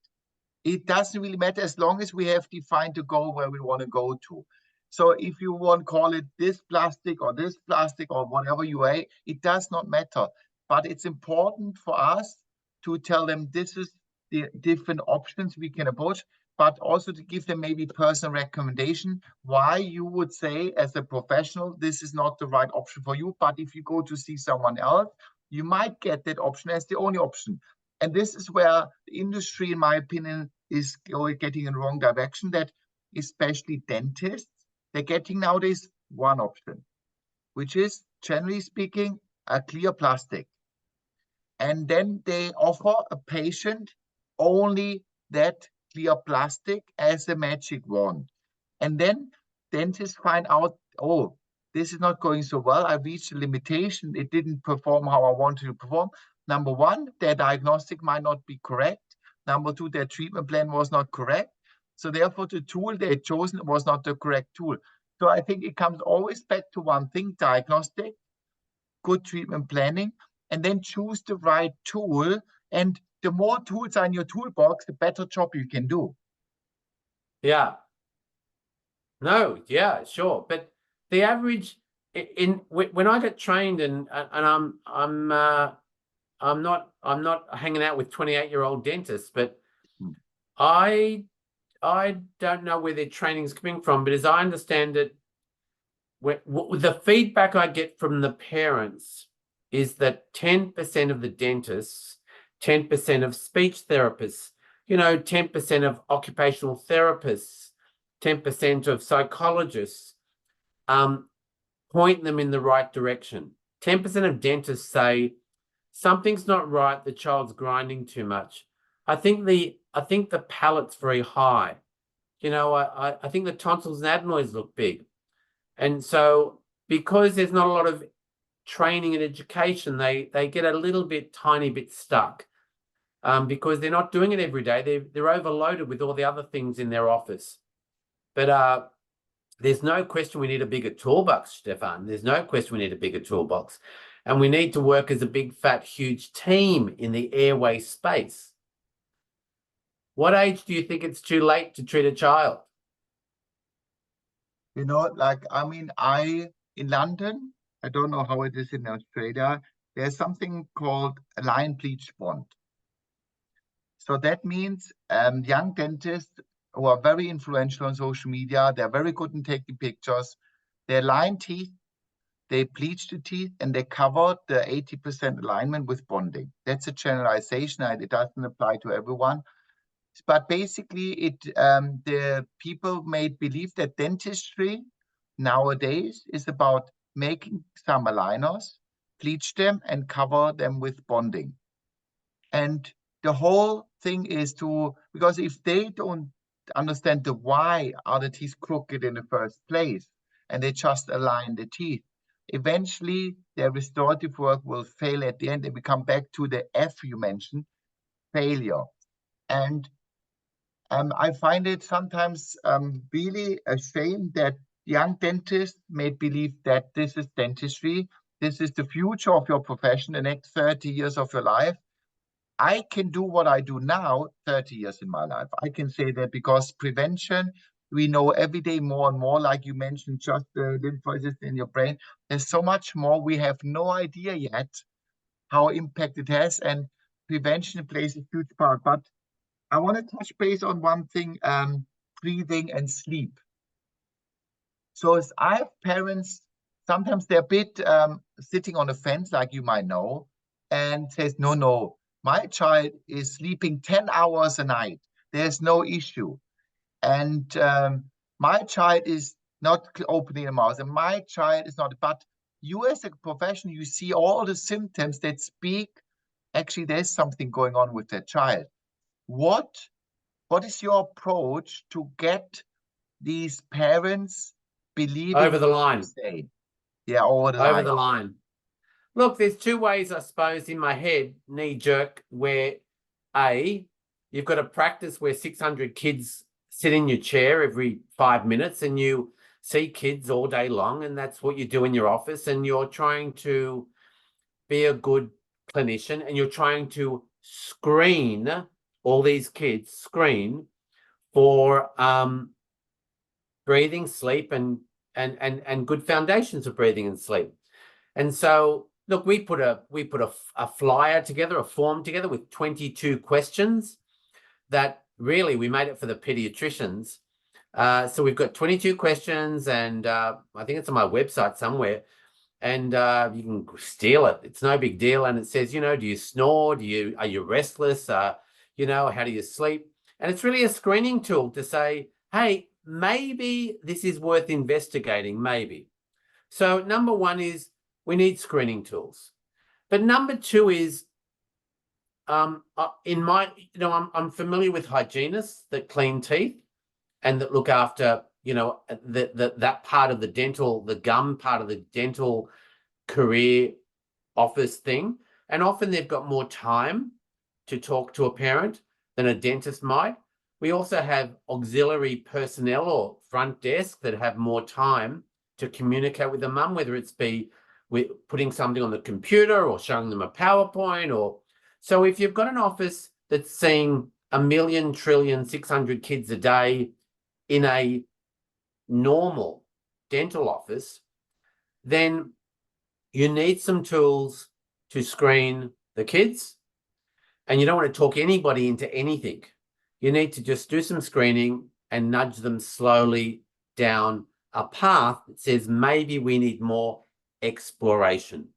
it doesn't really matter as long as we have defined the goal where we want to go to. So if you want to call it this plastic or whatever you are, it does not matter. But it's important for us to tell them this is the different options we can approach, but also to give them maybe personal recommendation why you would say as a professional, this is not the right option for you. But if you go to see someone else, you might get that option as the only option. And this is where the industry, in my opinion, is getting in the wrong direction, that especially dentists, they're getting nowadays one option, which is, generally speaking, a clear plastic. And then they offer a patient only that clear plastic as a magic wand. And then dentists find out, oh, this is not going so well. I reached a limitation. It didn't perform how I wanted to perform. Number one, their diagnostic might not be correct. Number two, their treatment plan was not correct. So therefore, the tool they had chosen was not the correct tool. So I think it comes always back to one thing: diagnostic, good treatment planning, and then choose the right tool. And the more tools are in your toolbox, the better job you can do. Yeah. No, yeah, sure. But the average when I get trained, and I'm not hanging out with 28-year-old dentists, but I don't know where their training is coming from. But as I understand it, the feedback I get from the parents is that 10% of the dentists, 10% of speech therapists, 10% of occupational therapists, 10% of psychologists point them in the right direction. 10% of dentists say something's not right, the child's grinding too much. I think the palate's very high. I think the tonsils and adenoids look big. And so because there's not a lot of training and education, they get a tiny bit stuck because they're not doing it every day. They're overloaded with all the other things in their office. But there's no question we need a bigger toolbox, Stefan. There's no question we need a bigger toolbox. And we need to work as a big, fat, huge team in the airway space. What age do you think it's too late to treat a child? In London, I don't know how it is in Australia, there's something called a line bleach bond. So that means young dentists who are very influential on social media, they're very good in taking pictures, they line teeth, they bleach the teeth, and they cover the 80% alignment with bonding. That's a generalization, and it doesn't apply to everyone. But basically, the people made believe that dentistry nowadays is about making some aligners, bleach them, and cover them with bonding. And the whole thing is because if they don't understand the why are the teeth crooked in the first place, and they just align the teeth, eventually their restorative work will fail at the end, and we come back to the F you mentioned, failure. And I find it sometimes really a shame that young dentists may believe that this is dentistry, this is the future of your profession, the next 30 years of your life. I can do what I do now 30 years in my life. I can say that because prevention, we know every day more and more, like you mentioned, just the lymphocytes in your brain. There's so much more. We have no idea yet how impact it has, and prevention plays a huge part. But I want to touch base on one thing, breathing and sleep. So as I have parents, sometimes they're a bit sitting on a fence, like you might know, and says, no, no, my child is sleeping 10 hours a night. There's no issue. And my child is not opening the mouth, and my child is not. But you as a professional, you see all the symptoms that speak, actually, there's something going on with that child. What is your approach to get these parents believing Over the what line. you say? Yeah, over the Over line. the line. Look, there's two ways, I suppose, in my head, knee jerk, where A, you've got to practice where 600 kids sit in your chair every 5 minutes and you see kids all day long, and that's what you do in your office, and you're trying to be a good clinician, and you're trying to screen all these kids, screen for breathing, sleep, and good foundations of breathing and sleep. And so, look, we put a flyer together, a form together with 22 questions that really we made it for the pediatricians. So we've got 22 questions, and I think it's on my website somewhere, and you can steal it. It's no big deal. And it says, you know, do you snore? Are you restless? You know, how do you sleep? And it's really a screening tool to say, hey, maybe this is worth investigating, maybe. So number one is we need screening tools. But number two is, I'm familiar with hygienists that clean teeth and that look after, you know, that part of the dental, the gum part of the dental career office thing. And often they've got more time to talk to a parent than a dentist might. We also have auxiliary personnel or front desk that have more time to communicate with the mum, whether it's be with putting something on the computer or showing them a PowerPoint. Or so if you've got an office that's seeing 1,000,000,600,000 kids a day in a normal dental office, then you need some tools to screen the kids, and you don't want to talk anybody into anything. You need to just do some screening and nudge them slowly down a path that says maybe we need more exploration.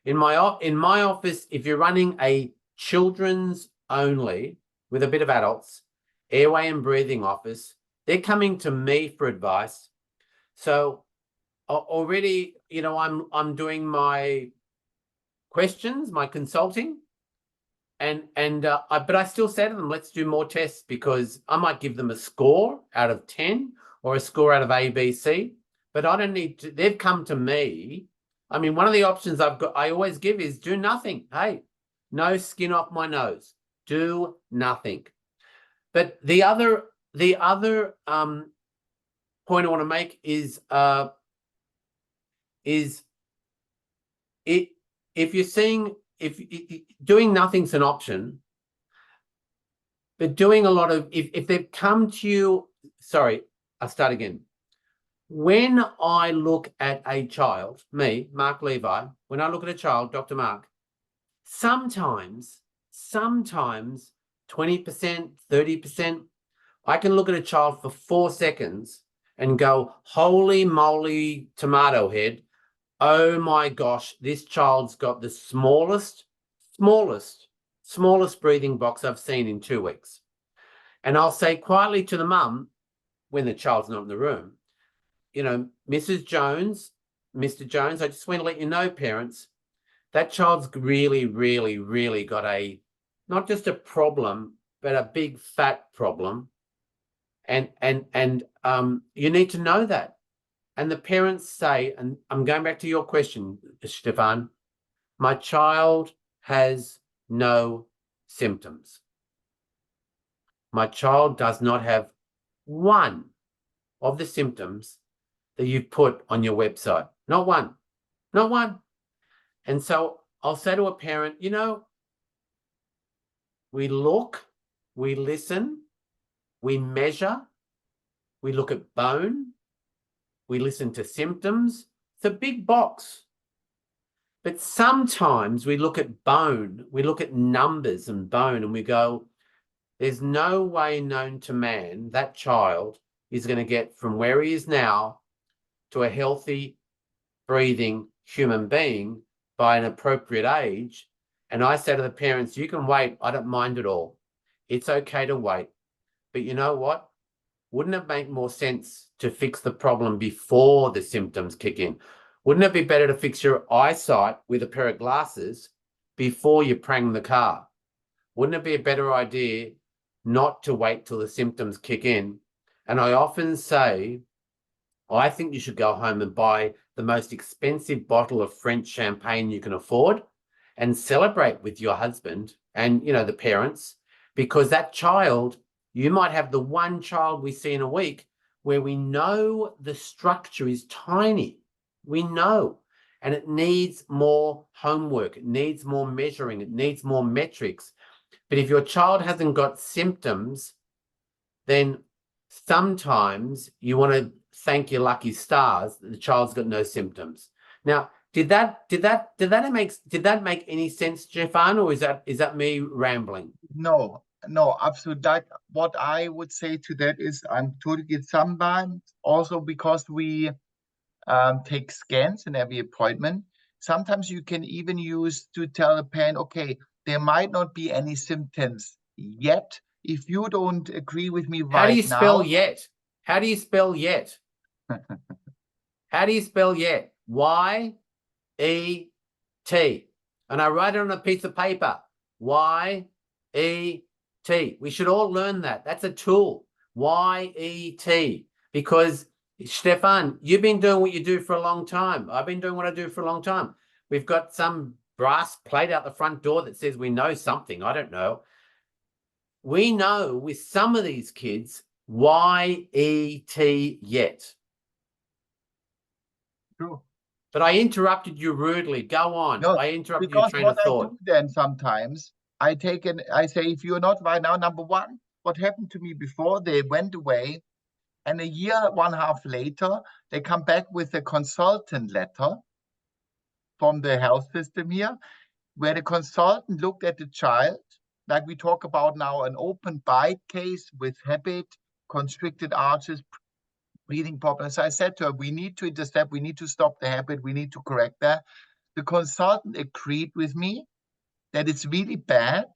In my office, if you're running a children's only with a bit of adults, airway and breathing office, they're coming to me for advice. So already, you know, I'm doing my questions, my consulting, but I still say to them, let's do more tests, because I might give them a score out of 10 or a score out of A, B, C, but I don't need to. They've come to me. I mean, one of the options I always give is do nothing. Hey, no skin off my nose. Do nothing. But the other point I want to make is if you're seeing, if doing nothing's an option, but doing a lot of, if they've come to you, sorry, I'll start again. When I look at a child, me, Mark Levi, when I look at a child, Dr. Mark, sometimes 20%, 30%, I can look at a child for 4 seconds and go, holy moly, tomato head. Oh my gosh, this child's got the smallest breathing box I've seen in 2 weeks. And I'll say quietly to the mum, when the child's not in the room, you know, Mrs. Jones, Mr. Jones, I just want to let you know, parents, that child's really, really, really got not just a problem, but a big fat problem. And you need to know that. And the parents say, and I'm going back to your question, Stefan, my child has no symptoms. My child does not have one of the symptoms that you put on your website. Not one. And so I'll say to a parent, you know, We look, we listen, we measure, we look at bone, we listen to symptoms. It's a big box. But sometimes we look at bone, we look at numbers and bone, and we go, there's no way known to man that child is going to get from where he is now to a healthy, breathing human being by an appropriate age. And I say to the parents, you can wait. I don't mind at all. It's okay to wait. But you know what? Wouldn't it make more sense to fix the problem before the symptoms kick in? Wouldn't it be better to fix your eyesight with a pair of glasses before you prang the car? Wouldn't it be a better idea not to wait till the symptoms kick in? And I often say, I think you should go home and buy the most expensive bottle of French champagne you can afford and celebrate with your husband and, you know, the parents, because that child, you might have the one child we see in a week where we know the structure is tiny. We know, and it needs more homework. It needs more measuring. It needs more metrics. But if your child hasn't got symptoms, then sometimes you want to thank your lucky stars that the child's got no symptoms. Now, did that make any sense, Stefan, or is that me rambling? No, absolutely. That what I would say to that is I'm totally sometimes also because we take scans in every appointment. Sometimes you can even use to tell a parent, okay, there might not be any symptoms yet. If you don't agree with me How do you right spell now, yet? How do you spell yet? How do you spell yet? Y-E-T. And I write it on a piece of paper. Y-E-T. We should all learn that. That's a tool. Y-E-T. Because, Stefan, you've been doing what you do for a long time. I've been doing what I do for a long time. We've got some brass plate out the front door that says we know something. I don't know. We know with some of these kids, Y-E-T yet. true. But I interrupted you rudely. Go on. No, I interrupted your because train what of I thought. do then sometimes, I say, if you're not right now, number one, what happened to me before, they went away, and a year, 1.5 later, they come back with a consultant letter from the health system here, where the consultant looked at the child, like we talk about now, an open bite case with habit, constricted arches, breathing problems. So I said to her, we need to intercept, we need to stop the habit, we need to correct that. The consultant agreed with me that it's really bad,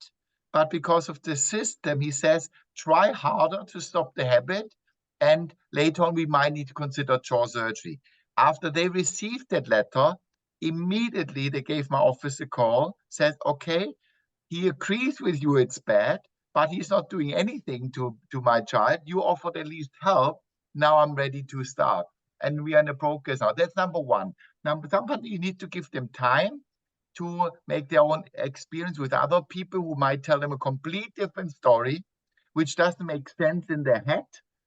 but because of the system, he says, try harder to stop the habit, and later on we might need to consider jaw surgery. After they received that letter, immediately they gave my office a call, said, okay, he agrees with you it's bad, but he's not doing anything to my child. You offered at least help. Now I'm ready to start. And we are in the progress now. That's number one. Sometimes you need to give them time to make their own experience with other people who might tell them a complete different story, which doesn't make sense in their head.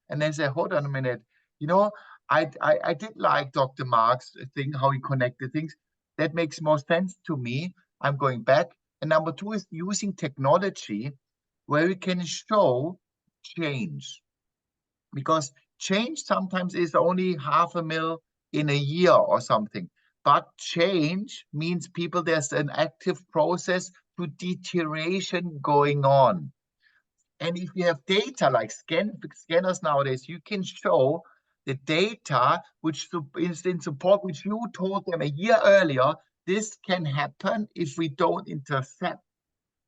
And then say, hold on a minute, you know, I did like Dr. Mark's thing, how he connected things. That makes more sense to me. I'm going back. And number two is using technology where we can show change. Because change sometimes is only 500,000 in a year or something. But change means people, there's an active process to deterioration going on. And if you have data like scanners nowadays, you can show the data which is in support, which you told them a year earlier, this can happen if we don't intercept.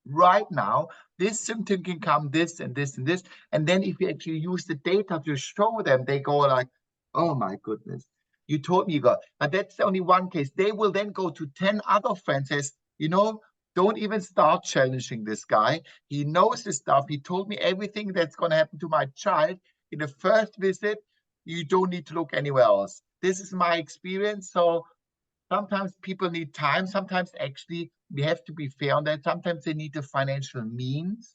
Right now, this symptom can come this and this and this. And then if you actually use the data to show them, they go like, oh my goodness, you told me you got. But that's only one case. They will then go to 10 other friends and says, you know, don't even start challenging this guy. He knows his stuff. He told me everything that's going to happen to my child in the first visit. You don't need to look anywhere else. This is my experience. So sometimes people need time. Sometimes actually we have to be fair on that. Sometimes they need the financial means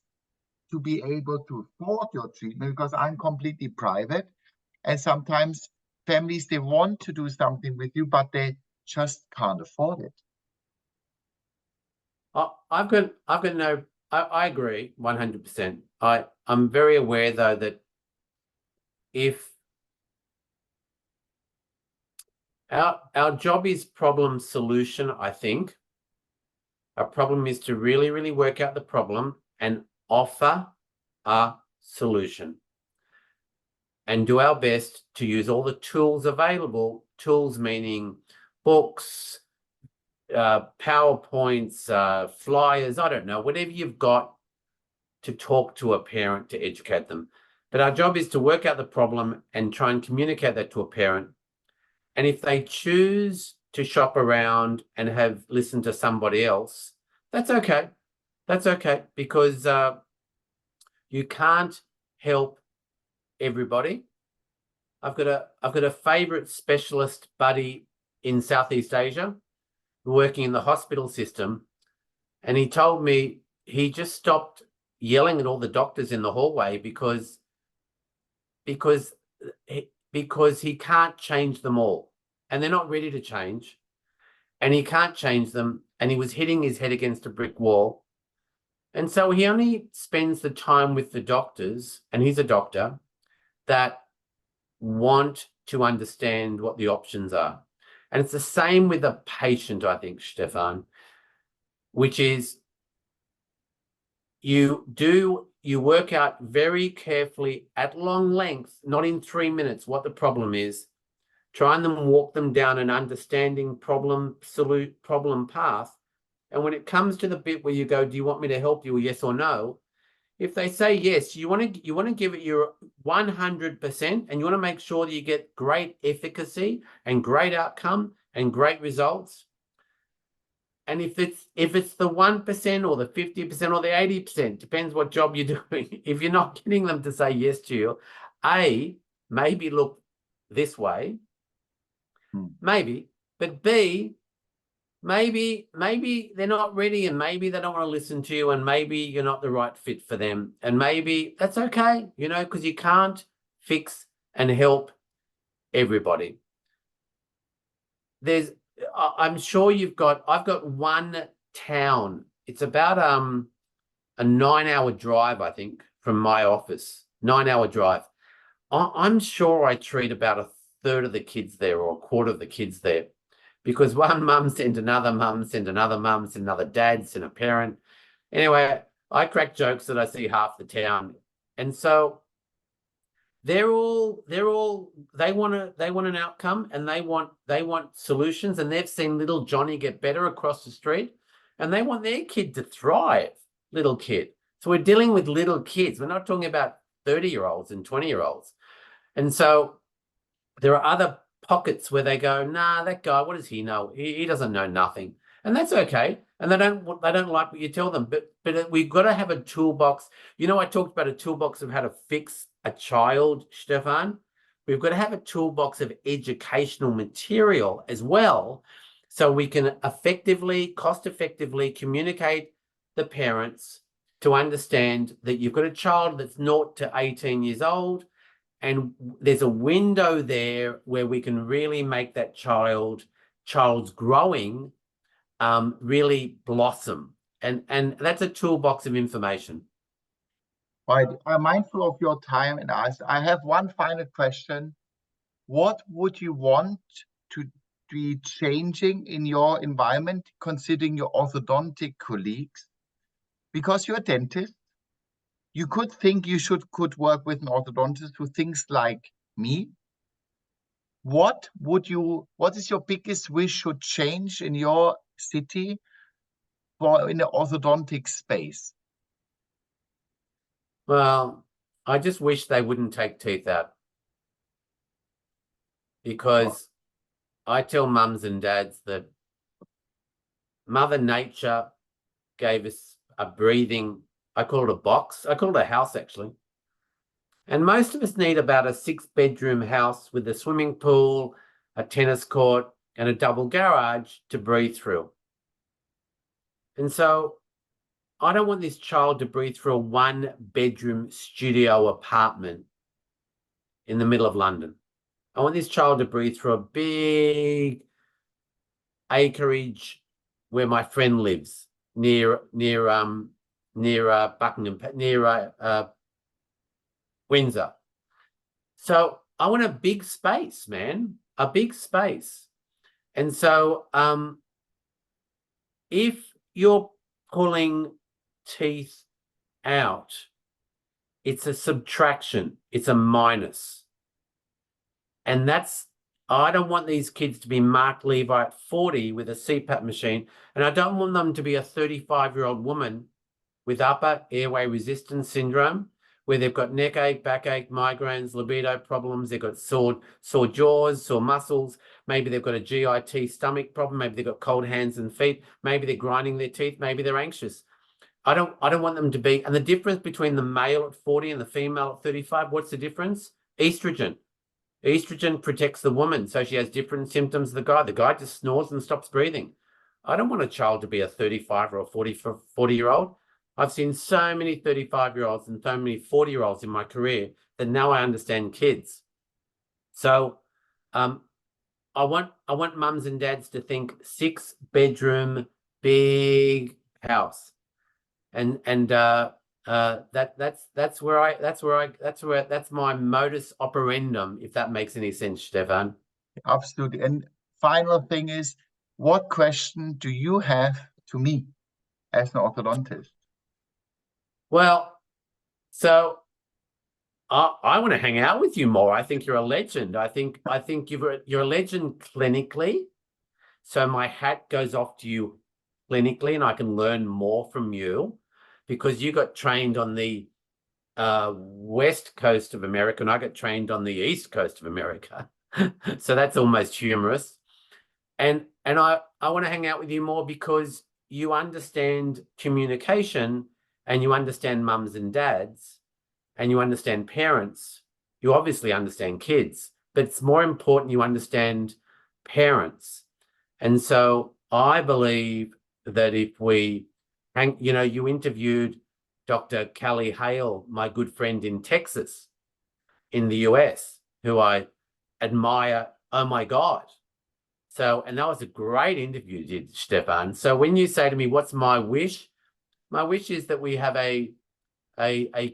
to be able to afford your treatment because I'm completely private. And sometimes families, they want to do something with you, but they just can't afford it. I've got no I agree 100%. I'm very aware though that if our job is problem solution, I think our problem is to really, really work out the problem and offer a solution and do our best to use all the tools available, tools meaning books, PowerPoints, flyers, I don't know, whatever you've got to talk to a parent to educate them. But our job is to work out the problem and try and communicate that to a parent. And if they choose to shop around and have listened to somebody else, that's okay. That's okay, because you can't help everybody. I've got a favorite specialist buddy in Southeast Asia working in the hospital system, and he told me he just stopped yelling at all the doctors in the hallway because he can't change them all, and they're not ready to change, and he can't change them, and he was hitting his head against a brick wall. And so he only spends the time with the doctors, and he's a doctor, that want to understand what the options are. And it's the same with a patient, I think, Stefan, which is you work out very carefully at long length, not in 3 minutes, what the problem is, try and walk them down an understanding problem path. And when it comes to the bit where you go, do you want me to help you, yes or no? If they say yes, you want to give it your 100%, and you want to make sure that you get great efficacy and great outcome and great results. And if it's the 1% or the 50% or the 80%, depends what job you're doing. If you're not getting them to say yes to you, maybe look this way, maybe, but B, maybe they're not ready, and maybe they don't want to listen to you, and maybe you're not the right fit for them, and maybe that's okay, because you can't fix and help everybody. I'm sure I've got one town. It's about a 9-hour drive, I think, from my office. 9-hour drive. I'm sure I treat about a third of the kids there, or a quarter of the kids there, because one mum sent another mum, sent another mum, sent another dad, sent a parent. Anyway, I crack jokes that I see half the town. And so they want an outcome, and they want solutions, and they've seen little Johnny get better across the street, and they want their kid to thrive, little kid. So we're dealing with little kids. We're not talking about 30-year-olds and 20-year-olds. And so there are other pockets where they go, nah, that guy, what does he know? He doesn't know nothing. And that's okay. And they don't like what you tell them. But we've got to have a toolbox. I talked about a toolbox of how to fix a child, Stefan. We've got to have a toolbox of educational material as well, so we can cost-effectively communicate the parents to understand that you've got a child that's 0 to 18 years old, and there's a window there where we can really make that child's growing really blossom. And that's a toolbox of information. Right. I'm mindful of your time, and I have one final question. What would you want to be changing in your environment, considering your orthodontic colleagues? Because you're a dentist, you could think you could work with an orthodontist who thinks like me. What is your biggest wish should change in your city in the orthodontic space? Well, I just wish they wouldn't take teeth out, because I tell mums and dads that Mother Nature gave us a breathing, I call it a box. I call it a house, actually. And most of us need about a 6-bedroom house with a swimming pool, a tennis court, and a double garage to breathe through. And so I don't want this child to breathe through a 1-bedroom studio apartment in the middle of London. I want this child to breathe through a big acreage where my friend lives, near near Buckingham, near Windsor. So I want a big space, man, a big space. And so if you're pulling teeth out, it's a subtraction, it's a minus. And I don't want these kids to be Mark Levi at 40 with a CPAP machine, and I don't want them to be a 35-year-old woman with upper airway resistance syndrome, where they've got neck ache, backache, migraines, libido problems, they've got sore jaws, sore muscles, maybe they've got a GIT stomach problem, maybe they've got cold hands and feet, maybe they're grinding their teeth, maybe they're anxious. I don't want them to be, and the difference between the male at 40 and the female at 35, what's the difference? Estrogen. Estrogen protects the woman, so she has different symptoms than the guy. The guy just snores and stops breathing. I don't want a child to be a 35 or a 40-year-old. I've seen so many 35-year-olds and so many 40-year-olds in my career that now I understand kids. So I want mums and dads to think 6-bedroom, big house. And that's my modus operandum, if that makes any sense, Stefan. Absolutely. And final thing is, what question do you have to me as an orthodontist? Well, so I want to hang out with you more. I think you're a legend. I think you're a legend clinically. So my hat goes off to you clinically, and I can learn more from you because you got trained on the west coast of America, and I got trained on the east coast of America. So that's almost humorous. And I want to hang out with you more because you understand communication, and you understand mums and dads, and you understand parents. You obviously understand kids, but it's more important you understand parents. And so I believe that if we you interviewed Dr. Callie Hale, my good friend in Texas, in the US, who I admire. Oh my God. So, and that was a great interview, Stefan. So when you say to me, what's my wish? My wish is that we have a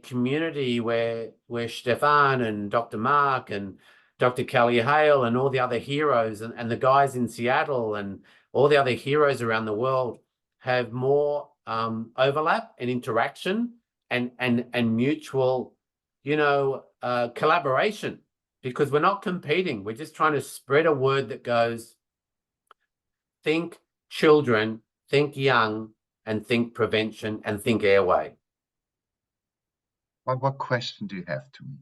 community where Stefan and Dr. Mark and Dr. Callie Hale and all the other heroes and the guys in Seattle and all the other heroes around the world have more overlap and interaction and mutual, collaboration, because we're not competing. We're just trying to spread a word that goes, think children, think young, and think prevention, and think airway. Well, what question do you have to me?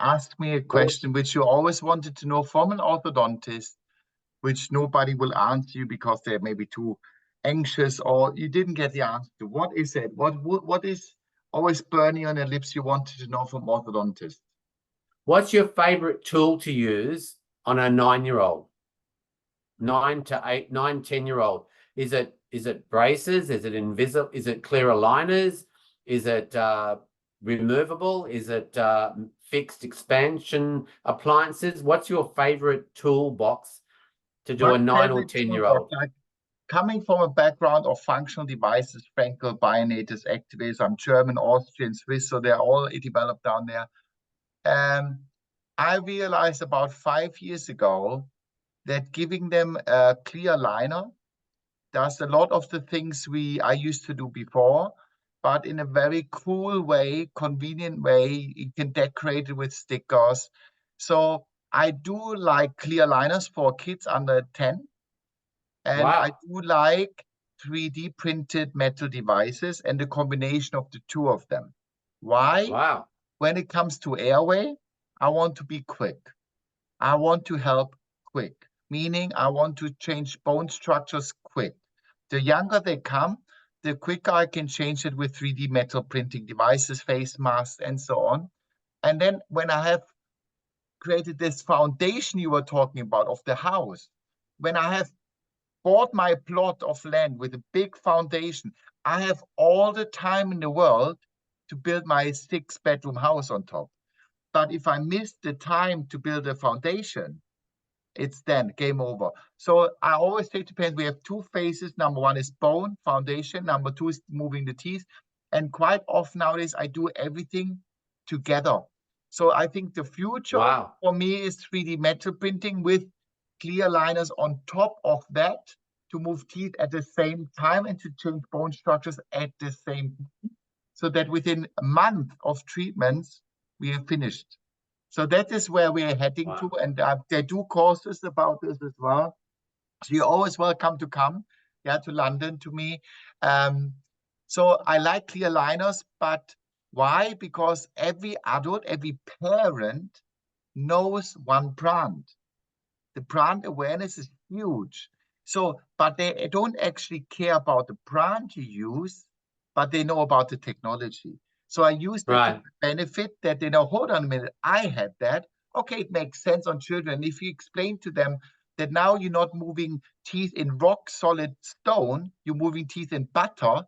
Ask me a question which you always wanted to know from an orthodontist, which nobody will answer you because they're maybe too anxious or you didn't get the answer to. What is it? What is always burning on your lips you wanted to know from orthodontists? What's your favorite tool to use on a 9-year-old? 9 to 8, 9, 10-year-old. Is it braces? Is it invisible? Is it clear aligners? Is it removable? Is it fixed expansion appliances? What's your favorite toolbox to do a 9 or 10-year-old? Like, coming from a background of functional devices, Frankel, bionators, activators, I'm German, Austrian, Swiss, so they're all developed down there. I realized about 5 years ago that giving them a clear liner does a lot of the things I used to do before, but in a very cool way, convenient way. You can decorate it with stickers. So I do like clear liners for kids under 10. And Wow. I do like 3D printed metal devices and the combination of the two of them. Why? Wow. When it comes to airway, I want to be quick. I want to help quick, meaning I want to change bone structures quick. The younger they come, the quicker I can change it with 3D metal printing devices, face masks, and so on. And then when I have created this foundation you were talking about of the house, when I have bought my plot of land with a big foundation, I have all the time in the world to build my 6-bedroom house on top. But if I miss the time to build a foundation, it's then game over. So I always say to parents, we have two phases. Number one is bone foundation. Number two is moving the teeth. And quite often nowadays, I do everything together. So I think the future Wow. for me is 3D metal printing with clear liners on top of that to move teeth at the same time and to change bone structures at the same time, so that within a month of treatments, we are finished. So that is where we are heading Wow. to. And they do courses about this as well. So you're always welcome to come, yeah, to London to me. So I like clear liners, but why? Because every adult, every parent knows one brand. The brand awareness is huge. So, but they don't actually care about the brand you use, but they know about the technology. So I use that to Right. benefit that they know, hold on a minute, I had that. Okay, it makes sense on children. If you explain to them that now you're not moving teeth in rock solid stone, you're moving teeth in butter,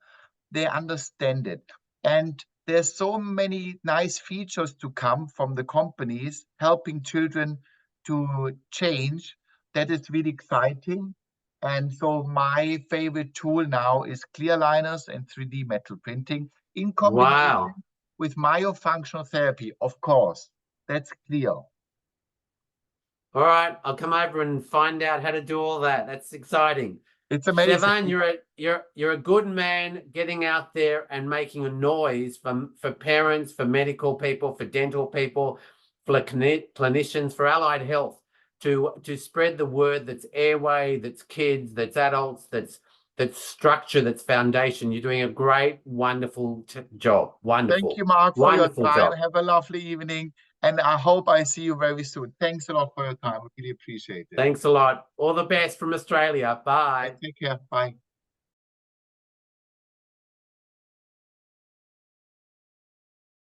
they understand it. And there's so many nice features to come from the companies helping children to change. That is really exciting. And so my favorite tool now is clear liners and 3D metal printing in combination Wow. with myofunctional therapy, of course. That's clear. All right, I'll come over and find out how to do all that. That's exciting. It's amazing. Stefan, you're a good man getting out there and making a noise for parents, for medical people, for dental people, for clinicians, for allied health, to spread the word that's airway, that's kids, that's adults, that's structure, that's foundation. You're doing a great, wonderful job. Wonderful. Thank you, Mark, for Wonderful your time. job. Have a lovely evening. And I hope I see you very soon. Thanks a lot for your time. I really appreciate it. Thanks a lot. All the best from Australia. Bye. Take care. Bye.